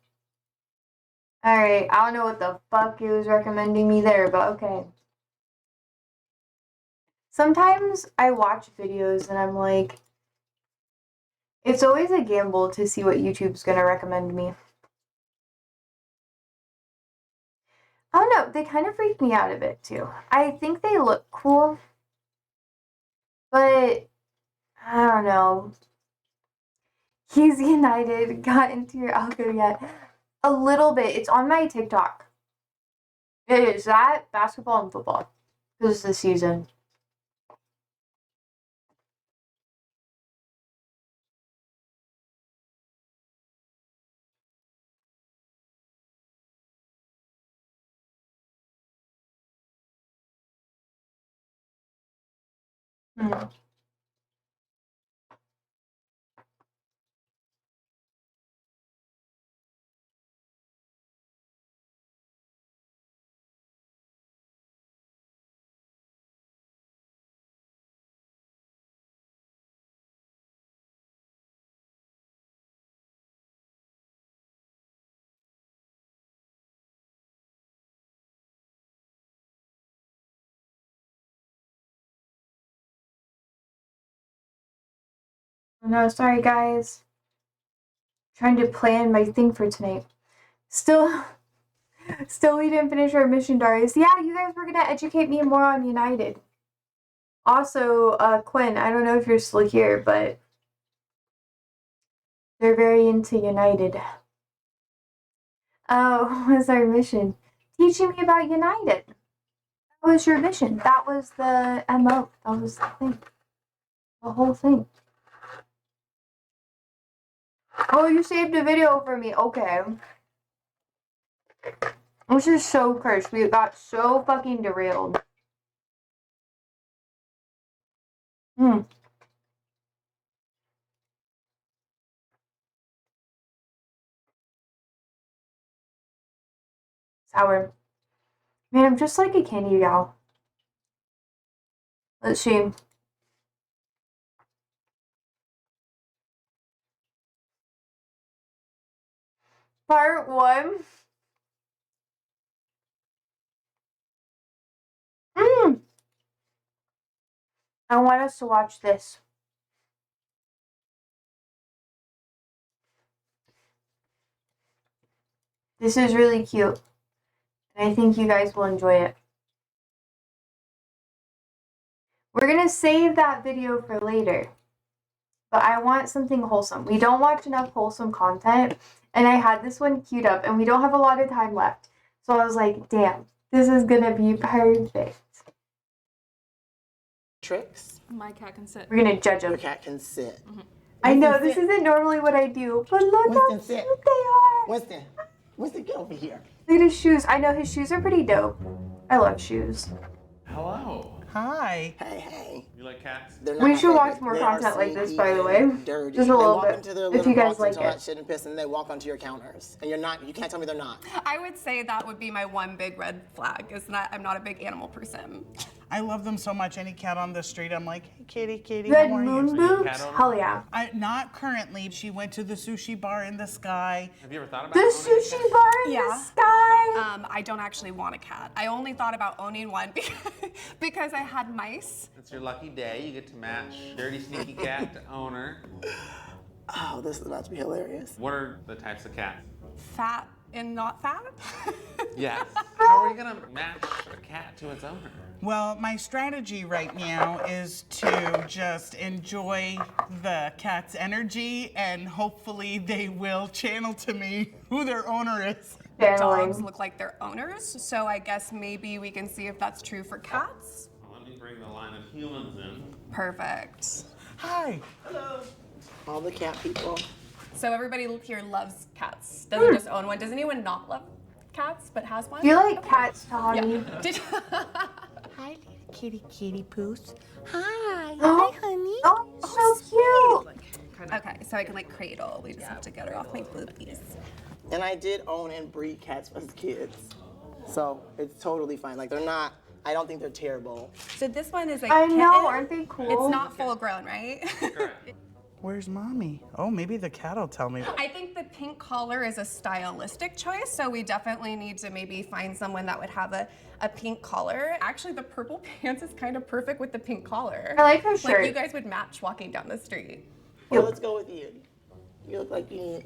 Alright, I don't know what the fuck he was recommending me there, but okay. Sometimes I watch videos and I'm like, it's always a gamble to see what YouTube's gonna recommend me. I don't know, they kind of freak me out a bit too. I think they look cool, but I don't know. He's United, got into your algo yet? A little bit. It's on my TikTok. It is that, basketball and football. This is the season. Hmm. No, sorry guys. Trying to plan my thing for tonight. Still we didn't finish our mission, Darius. Yeah, you guys were gonna educate me more on United. Also, Quinn, I don't know if you're still here, but they're very into United. Oh, what was our mission? Teaching me about United. That was your mission. That was the MO. That was the thing. The whole thing. Oh, you saved a video for me. Okay. This is so cursed. We got so fucking derailed. Hmm. Sour. Man, I'm just like a candy gal. Let's see. Part 1. I want us to watch this. This is really cute. And I think you guys will enjoy it. We're going to save that video for later. But I want something wholesome. We don't watch enough wholesome content. And I had this one queued up. And we don't have a lot of time left. So I was like, damn, this is going to be perfect. Tricks. My cat can sit. We're going to judge them. Your cat can sit. I know, this isn't normally what I do. But look how Winston, cute sit. they are. Winston, Winston, get over here. Look at his shoes. I know his shoes are pretty dope. I love shoes. Hello. Hi. Hey. You like cats? They're not We my should watch favorite. more They are content like this, sneaky by the and way. Dirty. Just a They little walk bit, into their if little you guys box and like talk it. shit and piss, and they walk onto your counters, and you can't tell me they're not. I would say that would be my one big red flag, is that I'm not a big animal person. I love them so much. Any cat on the street, I'm like, hey, kitty, You had how are moon you? boobs? Hell yeah. Not currently. She went to the sushi bar in the sky. Have you ever thought about The owning a sushi cat? bar in the sky. I don't actually want a cat. I only thought about owning one because I had mice. It's your lucky day. You get to match dirty, sneaky cat to owner. Oh, this is about to be hilarious. What are the types of cats? Fat and not fat. Yes. How are you gonna match a cat to its owner? Well, my strategy right now is to just enjoy the cat's energy, and hopefully they will channel to me who their owner is. Dogs look like their owners, so I guess maybe we can see if that's true for cats. Well, let me bring the line of humans in. Perfect. Hi. Hello. All the cat people. So everybody here loves cats. Doesn't just own one. Does anyone not love cats but has one? You like cats, Tommy? Yeah. Hi, little kitty poos. Hi. Oh, honey. Oh, so cute. Okay, so I can like cradle. We just have to get her off my boobies. And I did own and breed cats as kids, so it's totally fine. Like I don't think they're terrible. So this one is a I kitten. know, aren't they cool? It's not full grown, right? Correct. Where's mommy? Oh, maybe the cat will tell me. I think the pink collar is a stylistic choice, so we definitely need to maybe find someone that would have a pink collar. Actually, the purple pants is kind of perfect with the pink collar. I like her shirt. Like you guys would match walking down the street. Well, let's go with you. You look like you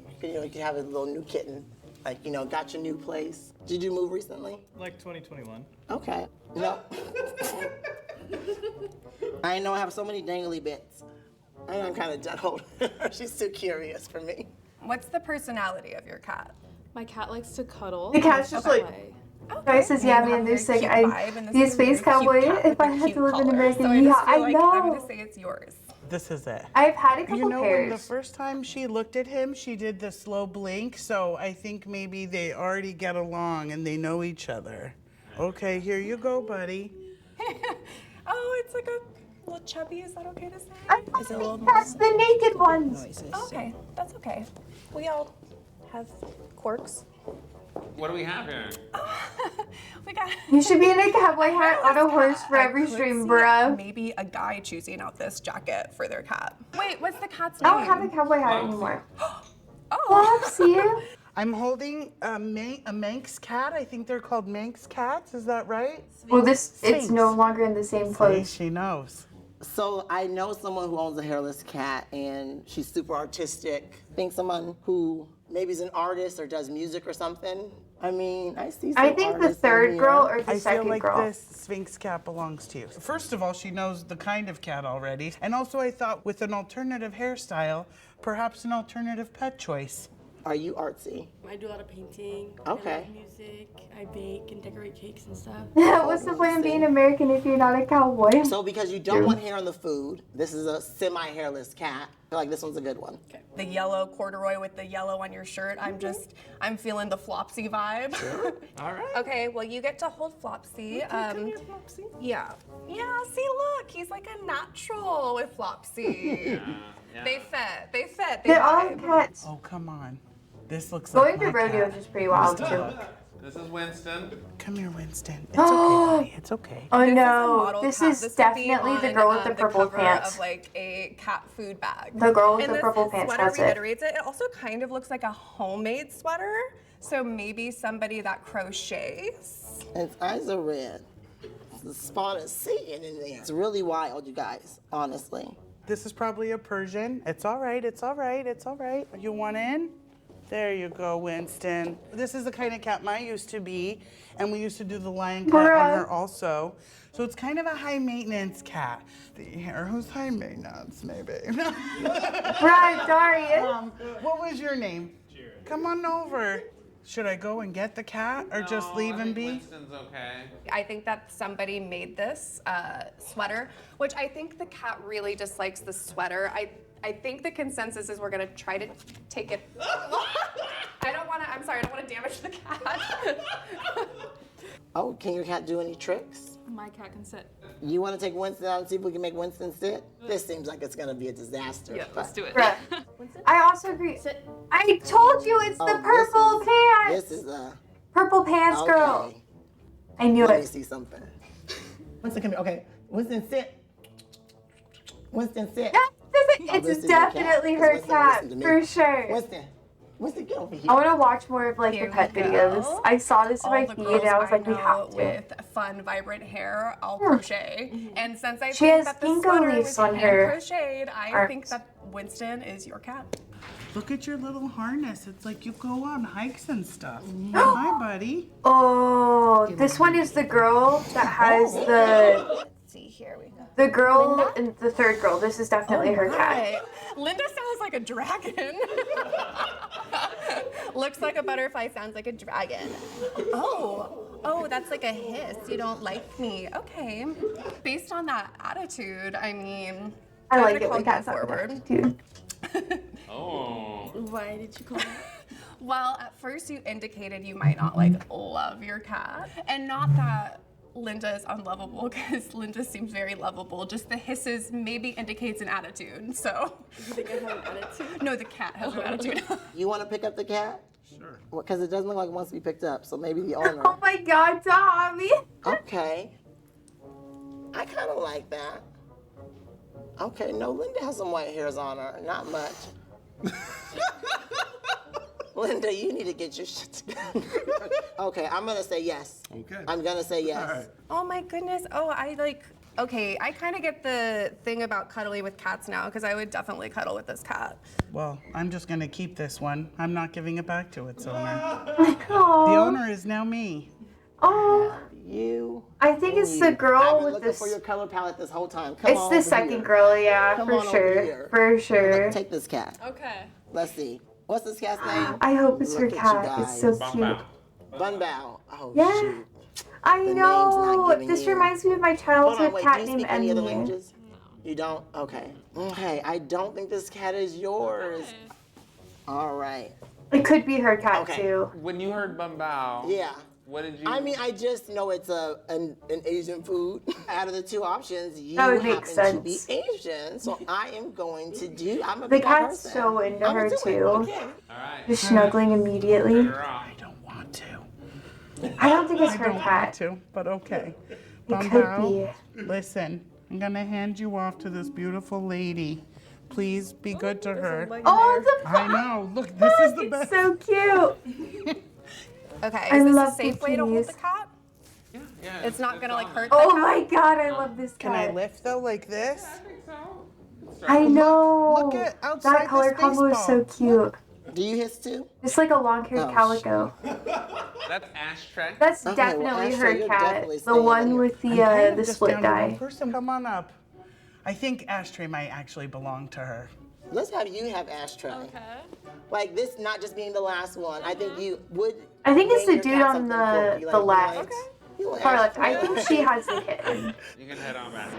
have a little new kitten. Like, got your new place. Did you move recently? Like 2021. Okay. No. I know I have so many dangly bits. I know I'm kind of dead old. She's too curious for me. What's the personality of your cat? My cat likes to cuddle. The cat's just like, Guy says, yeah, man, they're sick. Be a space cowboy if I had to live in America. So Yeah, I I know. I'm know. gonna say it's yours. This is it. I've had a couple When the pairs. first time she looked at him, she did the slow blink, so I think maybe they already get along and they know each other. Okay, here you go, buddy. Oh, it's like a little chubby. Is that okay to say? That's the naked ones. Okay, that's okay. We all have quirks. What do we have here? We got. You should be in a cowboy hat on a horse for every stream, bruh. Maybe a guy choosing out this jacket for their cat. Wait, what's the cat's I name? don't have a cowboy hat anymore. Oh. Flopsy. I'm holding a Manx cat. I think they're called Manx cats. Is that right? Well, it's Sphinx. no longer in the same See, clothes. she knows. So I know someone who owns a hairless cat, and she's super artistic. I think someone who maybe is an artist or does music or something. I mean, I see some I think the artists in third here. girl or the I feel second like girl. this Sphinx cat belongs to you. First of all, she knows the kind of cat already. And also I thought with an alternative hairstyle, perhaps an alternative pet choice. Are you artsy? I do a lot of painting. Okay. I love music. I bake and decorate cakes and stuff. What's the point of being American if you're not a cowboy? So because you don't want hair on the food, this is a semi-hairless cat. I feel like this one's a good one. Okay. The yellow corduroy with the yellow on your shirt. I'm feeling the Flopsy vibe. All right. Okay, well you get to hold Flopsy. Come here, Flopsy. Yeah. Yeah, see look, he's like a natural with Flopsy. Yeah. They fit. They They're all vibe. cats. Oh, come on. This looks Going like to my rodeo cat. is just pretty wild too. This is Winston. Come here, Winston. It's okay, buddy. It's okay. Oh This is a no, model this cat. is This would be definitely the on, girl with the purple cover pants. of like a cat food bag. The girl with And the purple pants sweater has it. reiterates it. It also kind of looks like a homemade sweater. So maybe somebody that crochets. Its eyes are red. The spawn is Satan in there. It's really wild, you guys, honestly. This is probably a Persian. It's all right. It's all right. It's all right. You want in? There you go, Winston. This is the kind of cat Maya used to be, and we used to do the lion cat on her also. So it's kind of a high maintenance cat. The hair, who's high maintenance, maybe? Right, Darius. What was your name? Jared. Come on over. Should I go and get the cat or just leave him be? Winston's okay. I think that somebody made this sweater, which I think the cat really dislikes the sweater. I think the consensus is we're gonna try to take it. I'm sorry, I don't wanna damage the cat. Oh, can your cat do any tricks? My cat can sit. You want to take Winston out and see if we can make Winston sit? This seems like it's going to be a disaster. Yeah, let's do it. Bruh. I also agree. I told you it's the purple pants. This is a purple pants girl. Okay. I knew Let me it. see something. Winston, come here. Okay, Winston, sit. Winston, sit. Yeah, this it's is your cat. definitely It's her Winston, cat, listen to me. for sure. Winston, get over here. I want to watch more of like Here the pet we go. videos. I saw this in All my the feed girls and I was like, we know have to. with fun, vibrant hair, I'll crochet. And since I She think has that the ginkgo sweater leaves was on hand her crocheted, I arms. think that Winston is your cat. Look at your little harness. It's like you go on hikes and stuff. Hi, buddy. Oh, this one is the girl that has the. Let's see, here we go. The girl and the third girl. This is definitely her cat. Linda sounds like a dragon. Looks like a butterfly, sounds like a dragon. Oh, that's like a hiss. You don't like me. Okay. Based on that attitude, I mean, I I'm like gonna it when call you cats have an forward. attitude. Oh. Why did you call me? Well, at first you indicated you might not like love your cat. And not that Linda is unlovable, because Linda seems very lovable. Just the hisses maybe indicates an attitude, so. You think I have an attitude? No, the cat has an attitude. You want to pick up the cat? Sure. Because it doesn't look like it wants to be picked up, so maybe the owner. Oh my God, Tommy. Okay. I kind of like that. Okay, no, Linda has some white hairs on her. Not much. Linda, you need to get your shit together. Okay, I'm going to say yes. Okay. I'm going to say yes. All right. Oh my goodness. Oh, okay, I kind of get the thing about cuddling with cats now, because I would definitely cuddle with this cat. Well, I'm just going to keep this one. I'm not giving it back to its owner. Oh. The owner is now me. Oh. You. I think it's the I've girl been with looking this. for your color palette this whole time. Come It's on the over second here. girl, yeah, Come for on over sure. here. For sure. Take this cat. Okay. Let's see. What's this cat's name? I hope it's her Look at you cat. It's so guys. cute. Bun Bao. Oh, Yeah. shoot. I The name's not know. giving This you- reminds me of my Hold childhood on, wait. cat Do you named speak any other Emmy. languages? You don't? Okay. Okay, I don't think this cat is yours. All right. It could be her cat Okay. too. When you heard Bumbao, Yeah. what did you? I mean, I just know it's an Asian food. Out of the two options, you That would happen make to be sense. Asian, so I am going to do. I'm a The big cat cat's person. so into I'm her into it. too. Okay. All right. Just snuggling immediately. You're off. I don't want to. I don't think it's I her don't want cat. to, but okay. It could Bumbao, be. listen, I'm going to hand you off to this beautiful lady. Please be good to her. Oh, the I know. Look, this is the it's best. so cute. Okay, I is this a love safe way to hold bikinis. the cat? Yeah. It's not gonna like on hurt Oh the cat? my God, I love this Can I cat. lift though like this? there. I think so. I know. Look at outside that color this combo is so baseball. cute. Do you hiss too? It's like a long-haired Oh, calico. That's Ashtray. That's Okay, well, definitely Ashley, her you're cat. definitely The staying in one here. with I'm kind of the just split down to one dye. person. Come on up. I think Ashtray might actually belong to her. Let's have you have Ashtray. Okay. Like this, not just being the last one. I think you would. I think it's name the your dude cat on something quirky, the like, left. like, you want Far left. I Ashtray. think she has the kitten. You can head on back.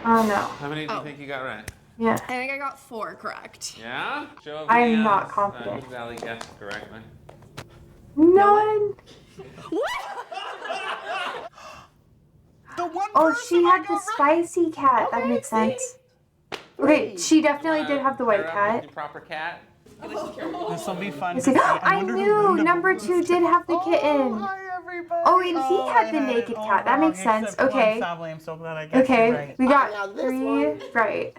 Oh no. How many do you think you got right? Yeah. I think I got 4 correct. Yeah? Show of I am hands. not confident. Who Valley guessed correctly? None. The one Oh, person she I had the got spicy cat. That makes sense. Okay, she definitely did have the white Pair up with cat. your proper cat. This will be fun to See, see. I wonder who knew Linda number was. 2 did have the kitten. Hi, everybody. Oh, and he had the naked cat. That makes sense. Except one, Okay. Sable, I'm so glad I guessed it Okay, right. we Now got this 3 one- right.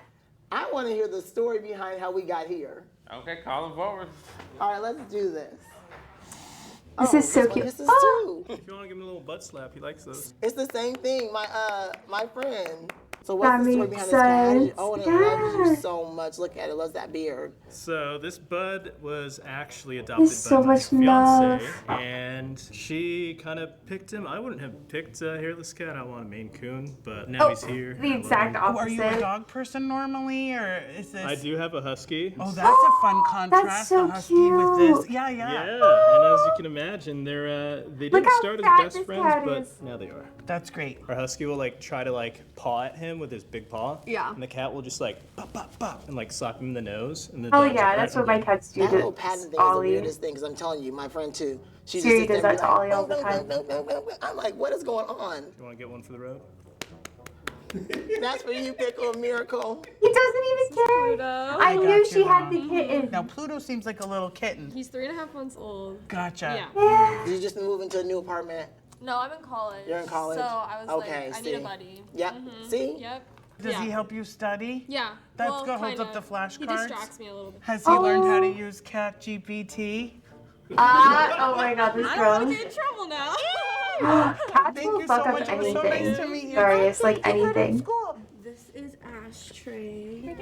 I want to hear the story behind how we got here. Okay, call him forward. All right, let's do this. This is so one cute. kisses Oh. too. If you want to give him a little butt slap, he likes those. It's the same thing, my friend. So That what's the story makes behind this cat? sense. Oh, and it loves you Yeah. so much. Look at it, loves that beard. So this bud was actually adopted He's so by my much fiance, love. and she kind of picked him. I wouldn't have picked a hairless cat. I want a Maine Coon, but now he's here. The exact Oh, are you a opposite. dog person normally, or is this? I do have a husky. Oh, that's a fun contrast. so a husky with cute. this. Yeah, yeah. Yeah, and as you can imagine, they Look didn't how start as fat best this friends, cat but is. now they are. That's great. Our husky will like try to like paw at him with his big paw. Yeah. And the cat will just like pop, pop, pop, and like sock him in the nose. And the Oh dog's yeah, like, that's "Right, what my I'm cats do That to little pattern thing is the Ollie. weirdest thing, because I'm telling you, my friend too. She Siri just does sits there that and to be Ollie all the time. no. I'm like, what is going on? You want to get one for the road? That's for you, Pickle Miracle. He doesn't even care. Pluto. I got knew you, she had Mom. the kitten. Now Pluto seems like a little kitten. He's 3.5 months old. Gotcha. Yeah. Did you just move into a new apartment? No, I'm in college. You're in college? So I was Okay, like, I need a see. buddy. Yep. See? Yep. Does Yeah. he help you study? Yeah. That's well, good. Holds up kinda. the flashcards. He distracts me a little bit. Has he learned how to Oh. use Cat GPT? Oh my god, this I don't want girl. to get in trouble now. Cats Thank will you fuck so up much. It was so anything. nice to meet you. Darius, like anything. This is Ashtray.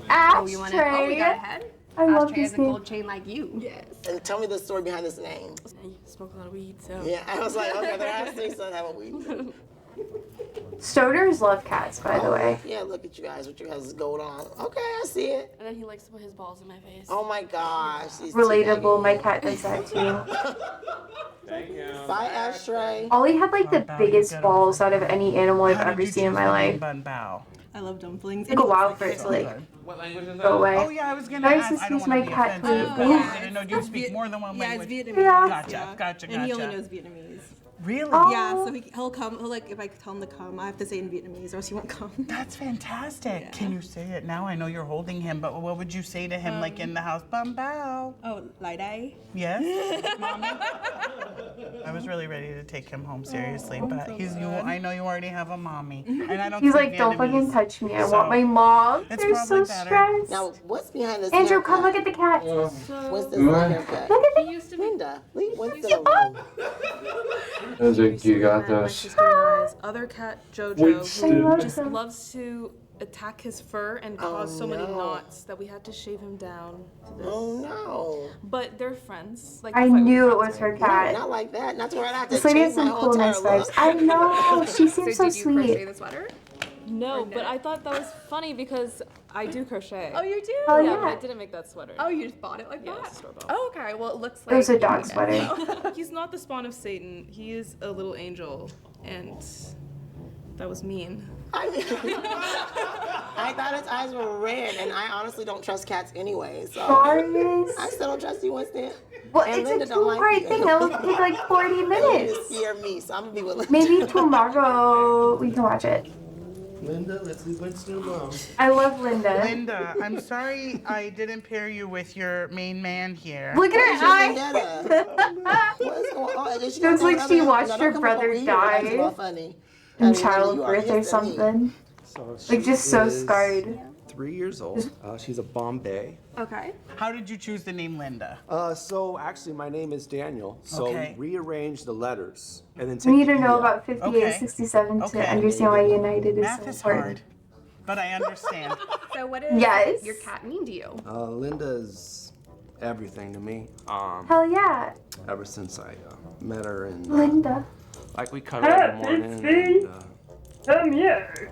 Oh, you want to? Oh, Ashtray. we got ahead. I love Ashtray this has a name. gold chain like you. Yes. And tell me the story behind this name. I smoke a lot of weed, so. Yeah, I was like, okay, there has to be something have a weed. Stoners love cats, by the way. Yeah, look at you guys. What you guys is going on? Okay, I see it. And then he likes to put his balls in my face. Oh my gosh. She's Relatable. My teabagging. cat does that too. Thank you. Bye, Ashtray. Ollie had like the Bun Bao, you biggest get balls out of any animal I've How did ever you seen in choose my the name life. Bun Bao? I love dumplings. It took a while for it to like What language is that? go away. Oh yeah, I was gonna Darius ask. just I don't sees want my to be cat offensive, food. but I didn't know you speak more than one Yeah, language. it's Vietnamese. Yeah. Gotcha, gotcha, And he only gotcha. knows Vietnamese. Really? Oh. Yeah, so he'll come. He'll like if I tell him to come, I have to say in Vietnamese, or else he won't come. That's fantastic. Yeah. Can you say it now? I know you're holding him, but what would you say to him like in the house? Bum bao. Oh, Lai Dai. Yes? Mommy? I was really ready to take him home seriously, but I know you already have a mommy. And I don't He's speak like, don't fucking Vietnamese. touch me. I So, want my mom. it's They're probably so better. stressed. Now, what's behind this Andrew, haircut? come look at the cat. What's this What? haircut? Look at He used to be. Linda, leave Winston alone. You got My this. sister and I's other cat, Jojo, Winston. who I love just him. loves to attack his fur and cause so many no. knots that we had to shave him down to this. Oh no. But they're friends. Like I they fight with knew it cats, was her right? No, cat. not like that. Not to where I have to This lady has change my some whole cool, entire nice vibes. look. I know. She seems so did you crochet sweet. the sweater? No, but I thought that was funny because I do crochet. Oh, you do? Oh, yeah, yeah. but I didn't make that sweater. Oh, you just bought it like Yeah, that? it's store-bought. Oh, okay. Well, it looks It like was a you dog need it. sweater. He's not the spawn of Satan. He is a little angel, and that was mean. I thought his eyes were red, and I honestly don't trust cats anyway. So Darius. I still don't trust you, Winston. Well, And it's Linda a don't like two-part you. thing. That will take like 40 You minutes. scare me, so I'm gonna be with Linda. Maybe tomorrow we can watch it. Linda, let's leave Winston alone. I love Linda. Linda, I'm sorry I didn't pair you with your main man here. Look at her eyes. What is going on? Is she Looks gonna like come she over- watched no, her don't come up brother over here. That's die all funny. in I mean, you are childbirth or younger than me. something. So Like just she so is scarred. 3 years old. She's a Bombay. Okay. How did you choose the name Linda? So actually, my name is Daniel. So Okay. rearrange the letters and then take We need the to E know out. about 5867 Okay. to understand why United is Math so is important. hard, but I understand. So what does Yes. your cat mean to you? Linda's everything to me. Hell yeah. Ever since I met her and Linda. like we cuddle every morning. And, Come here.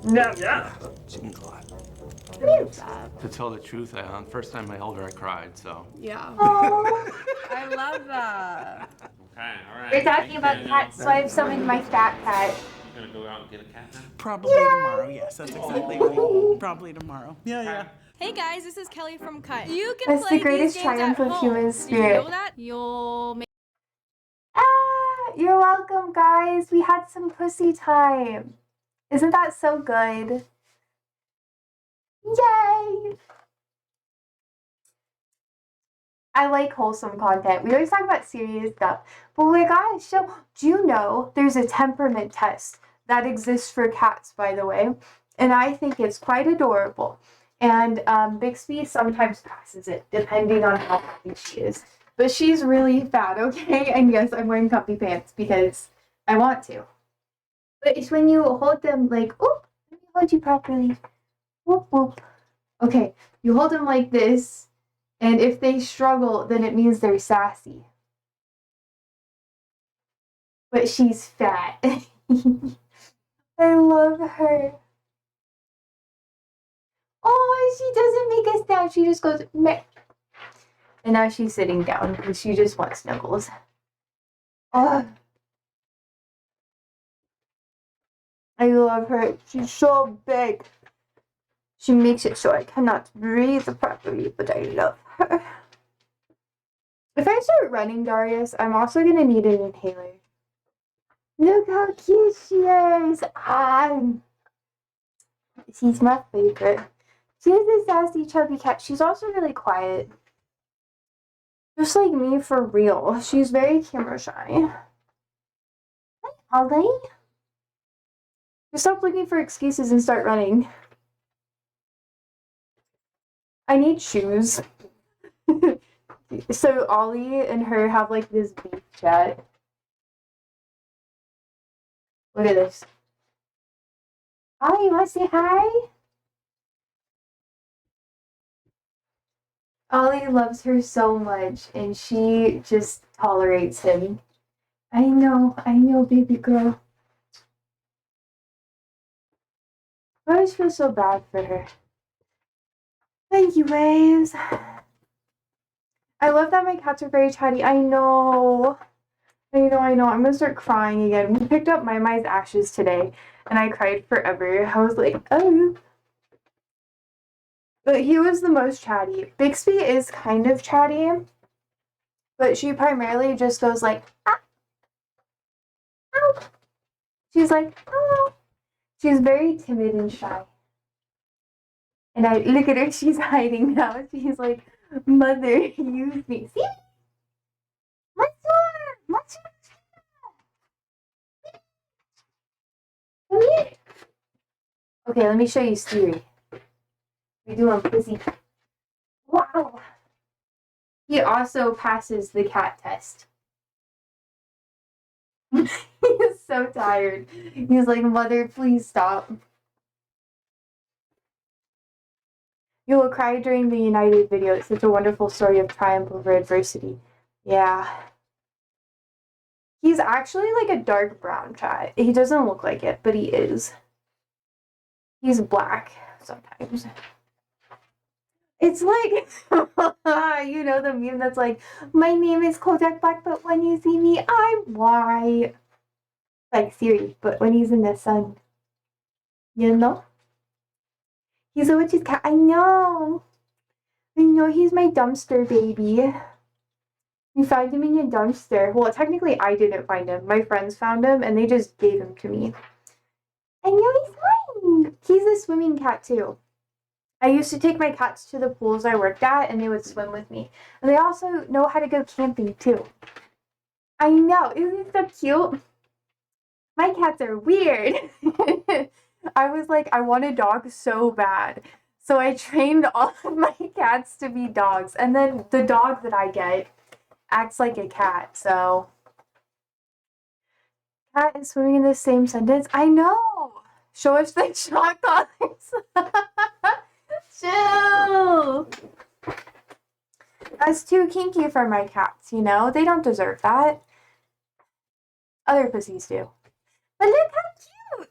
No, yeah. she means a lot. Cute. To tell the truth, first time I held her, I cried. So Yeah. Oh. I love that. Okay, all right. We're talking about cats, so I've summoned my fat cat. You gonna go out and get a cat now? Probably tomorrow. Yes, that's exactly right. Probably tomorrow. Yeah, yeah. Hey guys, this is Kelly from Cut. You can That's the play greatest these games triumph at of home. human Did you spirit. know that? You'll make You're welcome, guys. We had some pussy time. Isn't that so good? Yay! I like wholesome content. We always talk about serious stuff, but we gotta show. Do you know there's a temperament test that exists for cats, by the way? And I think it's quite adorable. And Bixby sometimes passes it, depending on how happy she is. But she's really fat, okay? And yes, I'm wearing comfy pants because I want to. But it's when you hold them like, oop, let me hold you properly. Whoop, whoop. Okay, you hold them like this, and if they struggle, then it means they're sassy. But she's fat. I love her. Oh, she doesn't make a sound. She just goes, meh. And now she's sitting down because she just wants snuggles. Oh, I love her. She's so big. She makes it so I cannot breathe properly, but I love her. If I start running, Darius, I'm also going to need an inhaler. Look how cute she is. She's my favorite. She's a sassy, chubby cat. She's also really quiet. Just like me, for real. She's very camera shy. Hi, Ollie. Just stop looking for excuses and start running. I need shoes. So Ollie and her have like this beef chat. Look at this. Ollie, you want to say hi? Ollie loves her so much, and she just tolerates him. I know, baby girl. I always feel so bad for her. Thank you, Waves. I love that my cats are very chatty. I know. I'm gonna start crying again. We picked up Mai's ashes today, and I cried forever. I was like, oh. But he was the most chatty. Bixby is kind of chatty, but she primarily just goes like, ah, ow. She's like, oh. She's very timid and shy. And I look at her, she's hiding now. She's like, Mother, use me. See? What's Come here. Okay, let me show you Siri. We're doing pussy. Wow. He also passes the cat test. He's so tired. He's like, Mother, please stop. You will cry during the United video. It's such a wonderful story of triumph over adversity. Yeah. He's actually like a dark brown cat. He doesn't look like it, but he is. He's black sometimes. It's like, you know the meme that's like, my name is Kodak Black, but when you see me, I'm white. Like Siri, but when he's in the sun. You know? He's a witch's cat. I know, he's my dumpster baby. We found him in a dumpster. Well, technically, I didn't find him. My friends found him, and they just gave him to me. I know he's mine. He's a swimming cat, too. I used to take my cats to the pools I worked at, and they would swim with me. And they also know how to go camping, too. I know. Isn't it so cute? My cats are weird. I was like, I want a dog so bad. So I trained all of my cats to be dogs. And then the dog that I get acts like a cat, so. Cat and swimming in the same sentence? I know! Show us the shot collars. Chill! That's too kinky for my cats, you know? They don't deserve that. Other pussies do. But look how cute!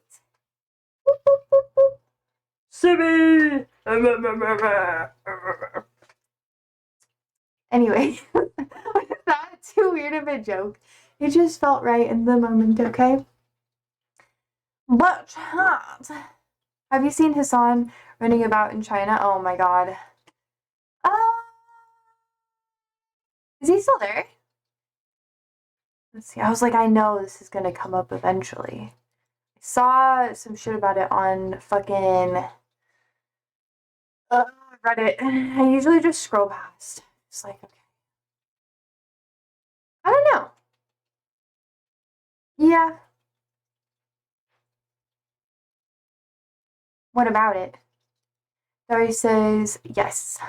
Boop, boop, boop, boop. Sibby! Anyway, was that too weird of a joke? It just felt right in the moment, okay? But chat. Have you seen Hassan running about in China? Oh my god. Is he still there? Let's see. I was like, I know this is gonna come up eventually. I saw some shit about it on fucking Reddit. I usually just scroll past. It's like, okay. Yeah. What about it? Dari says, yes.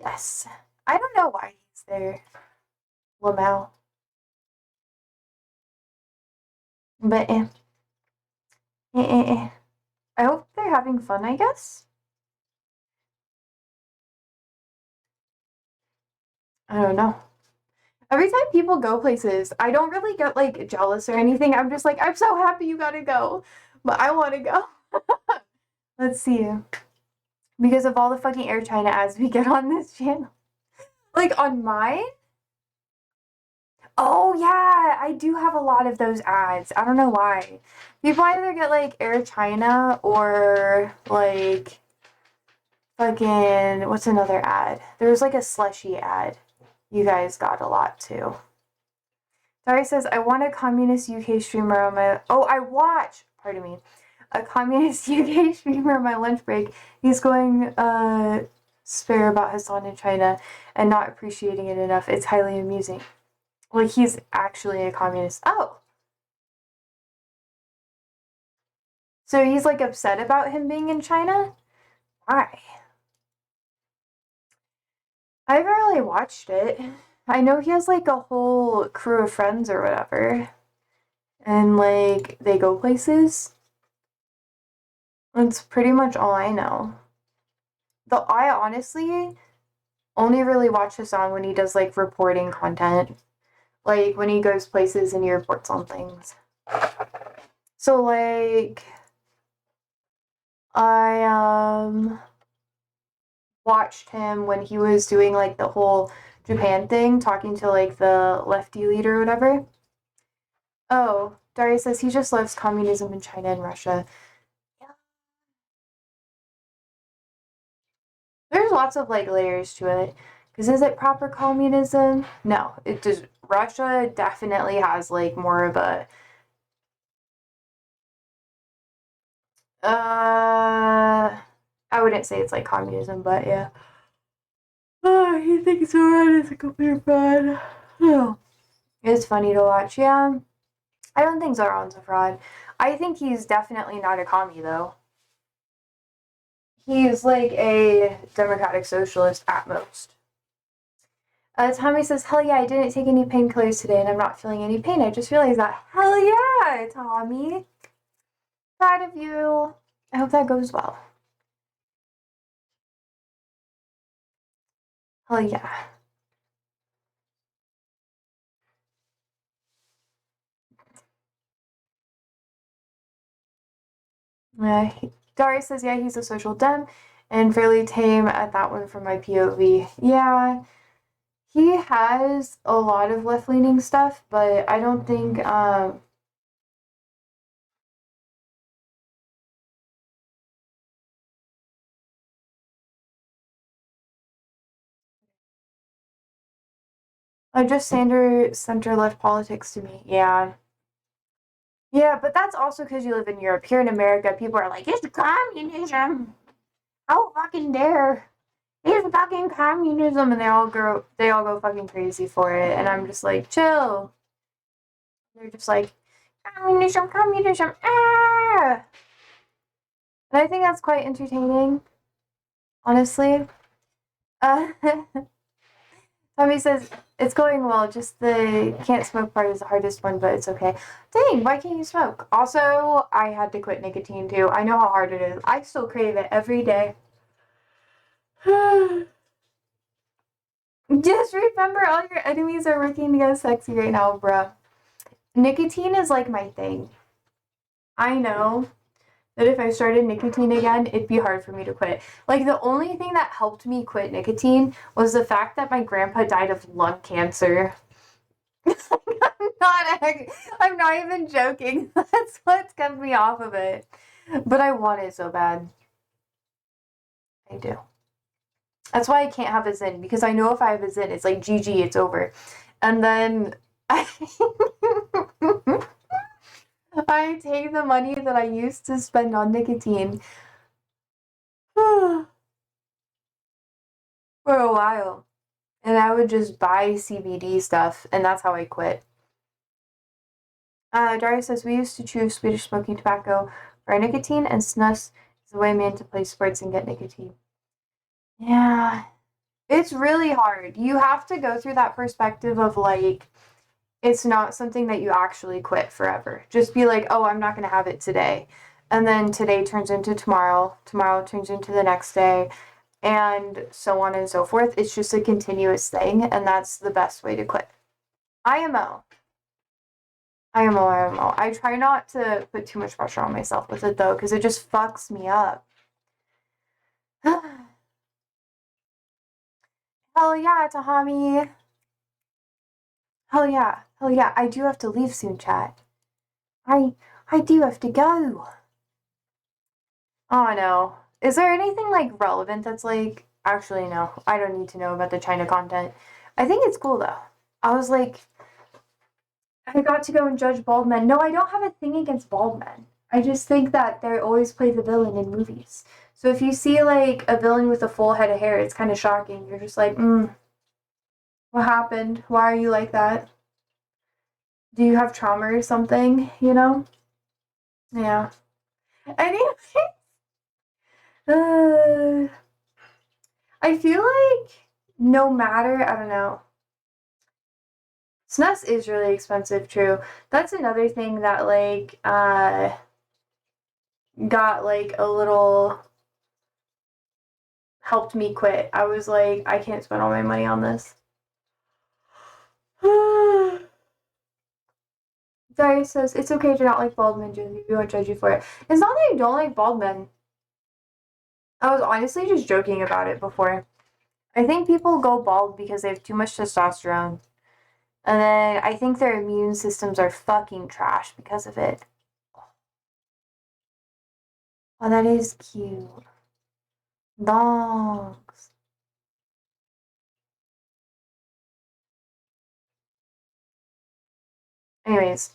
Yes. I don't know why he's there, Lamau. But, I hope they're having fun, I guess. I don't know. Every time people go places, I don't really get, like, jealous or anything. I'm just like, I'm so happy you gotta go. But I want to go. Let's see. Because of all the fucking Air China ads we get on this channel. Like, on mine? Oh, yeah. I do have a lot of those ads. I don't know why. People either get, like, Air China or, like, fucking... What's another ad? There was, like, a slushy ad. You guys got a lot, too. Dari says, I want a communist UK streamer on my... Oh, I watch! Pardon me. A communist UK streamer on my lunch break. He's going, spare about Hassan in China and not appreciating it enough. It's highly amusing. Like, he's actually a communist. Oh! So he's, like, upset about him being in China? Why? I haven't really watched it. I know he has, like, a whole crew of friends or whatever. And, like, they go places. That's pretty much all I know. Though I honestly only really watch Hassan when he does, like, reporting content. Like, when he goes places and he reports on things. So, like, I, watched him when he was doing, like, the whole Japan thing, talking to, like, the lefty leader or whatever. Oh, Daria says he just loves communism in China and Russia. Yeah. There's lots of, like, layers to it. Because is it proper communism? No. It just... Russia definitely has, like, more of a... I wouldn't say it's like communism, but yeah. Oh, he thinks Iran is a complete fraud. Oh. It's funny to watch, yeah. I don't think Zoran's a fraud. I think he's definitely not a commie, though. He's like a democratic socialist at most. Tommy says, hell yeah, I didn't take any painkillers today and I'm not feeling any pain. I just realized that. Hell yeah, Tommy. Proud of you. I hope that goes well. Hell yeah. Darius says, yeah, he's a social dem and fairly tame at that one from my POV. Yeah, he has a lot of left-leaning stuff, but I don't think, just center-left politics to me. Yeah. Yeah, but that's also because you live in Europe. Here in America, people are like, it's communism. How fucking dare. It's fucking communism. And they all go fucking crazy for it. And I'm just like, chill. They're just like, communism, communism, ah! And I think that's quite entertaining, honestly. Tommy says, it's going well, just the can't smoke part is the hardest one, but it's okay. Dang, why can't you smoke? Also, I had to quit nicotine too. I know how hard it is. I still crave it every day. Just remember all your enemies are working to get sexy right now, bruh. Nicotine is like my thing. I know that if I started nicotine again, it'd be hard for me to quit. Like, the only thing that helped me quit nicotine was the fact that my grandpa died of lung cancer. I'm not even joking. That's what's kept me off of it. But I want it so bad. I do. That's why I can't have a Zyn, because I know if I have a Zyn, it's like GG, it's over. And then I take the money that I used to spend on nicotine for a while. And I would just buy CBD stuff, and that's how I quit. Darius says, we used to chew Swedish smoking tobacco for our nicotine, and snus is the way man to play sports and get nicotine. Yeah. It's really hard. You have to go through that perspective of like, it's not something that you actually quit forever. Just be like, oh, I'm not going to have it today. And then today turns into tomorrow. Tomorrow turns into the next day. And so on and so forth. It's just a continuous thing. And that's the best way to quit. IMO. I try not to put too much pressure on myself with it though, because it just fucks me up. Hell yeah, Tahami. Hell yeah. Hell yeah. I do have to leave soon, chat. I do have to go. Oh no. Is there anything like relevant that's like, actually no, I don't need to know about the China content. I think it's cool though. I was like, I got to go and judge bald men. No, I don't have a thing against bald men. I just think that they always play the villain in movies. So if you see like a villain with a full head of hair, it's kind of shocking. You're just like, what happened? Why are you like that? Do you have trauma or something? You know? Yeah. Anyway, I feel like no matter, I don't know. Snus is really expensive, true. That's another thing that like got like a little helped me quit. I was like, I can't spend all my money on this. Darius says, it's okay to not like bald men, Josie. We won't judge you for it. It's not that I don't like bald men. I was honestly just joking about it before. I think people go bald because they have too much testosterone. And then I think their immune systems are fucking trash because of it. Oh, that is cute. Dogs. Anyways.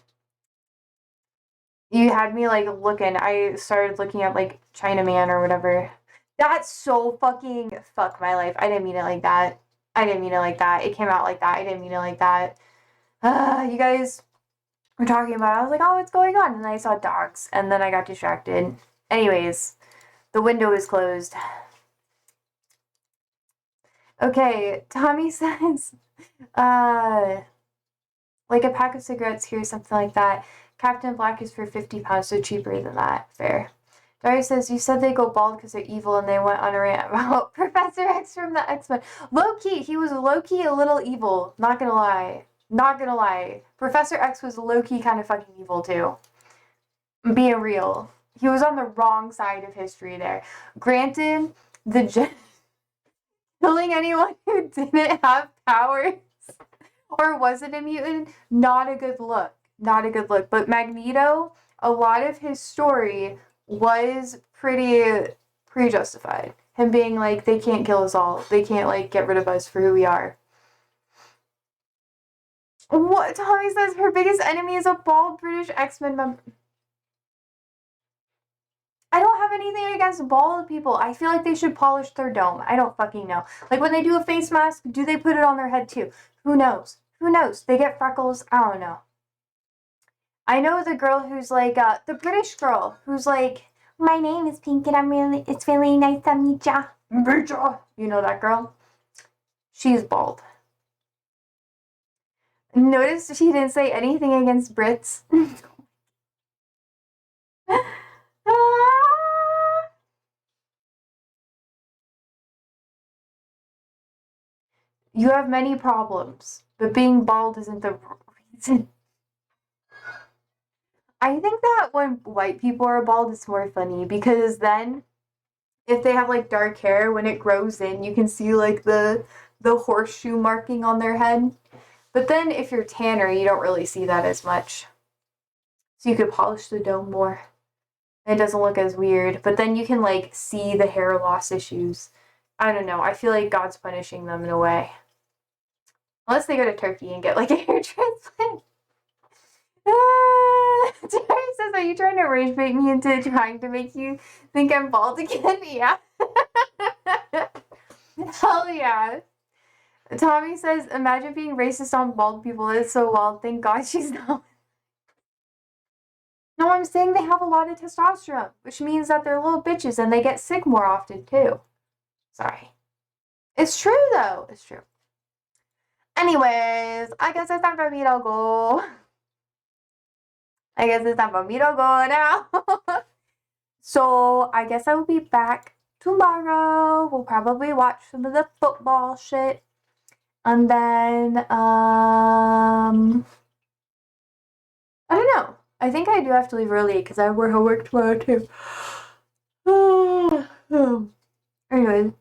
You had me like looking. I started looking up like Chinaman or whatever. That's so fucking fuck my life. I didn't mean it like that. I didn't mean it like that. It came out like that. I didn't mean it like that. You guys were talking about it. I was like, oh, what's going on? And then I saw dogs. And then I got distracted. Anyways, the window is closed. Okay, Tommy says, like a pack of cigarettes here, something like that. Captain Black is for 50 pounds, so cheaper than that. Fair. Darius says, you said they go bald because they're evil, and they went on a rant about Professor X from the X-Men. Low-key, he was low-key a little evil. Not gonna lie. Not gonna lie. Professor X was low-key kind of fucking evil, too. Being real. He was on the wrong side of history there. Granted, killing anyone who didn't have powers or wasn't a mutant, not a good look. Not a good look. But Magneto, a lot of his story was pretty justified. Him being like, they can't kill us all. They can't like get rid of us for who we are. What? Tommy says her biggest enemy is a bald British X-Men member. I don't have anything against bald people. I feel like they should polish their dome. I don't fucking know. Like when they do a face mask, do they put it on their head too? Who knows? Who knows? They get freckles. I don't know. I know the girl who's like, the British girl who's like, my name is Pink and it's really nice to meet ya. Meet ya. You know that girl? She's bald. Notice she didn't say anything against Brits. You have many problems, but being bald isn't the reason. I think that when white people are bald, it's more funny because then if they have like dark hair, when it grows in, you can see like the horseshoe marking on their head. But then if you're tanner, you don't really see that as much. So you could polish the dome more. It doesn't look as weird. But then you can like see the hair loss issues. I don't know. I feel like God's punishing them in a way. Unless they go to Turkey and get like a hair transplant. Terry says, are you trying to rage bait me into trying to make you think I'm bald again? Yeah. Hell yeah. Tommy says, imagine being racist on bald people. It's so wild. Thank God she's not. No, I'm saying they have a lot of testosterone, which means that they're little bitches and they get sick more often too. Sorry. It's true though. It's true. Anyways, I guess it's time for me to go. Now. So I guess I will be back tomorrow. We'll probably watch some of the football shit. And then, I don't know. I think I do have to leave early because I have work tomorrow too. Anyway,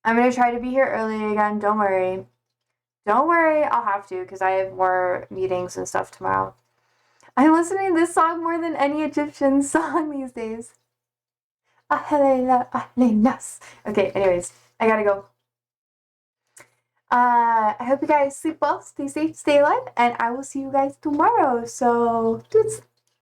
I'm going to try to be here early again. Don't worry. Don't worry. I'll have to because I have more meetings and stuff tomorrow. I'm listening to this song more than any Egyptian song these days. Okay, anyways, I gotta go. I hope you guys sleep well, stay safe, stay alive, and I will see you guys tomorrow. So, dudes.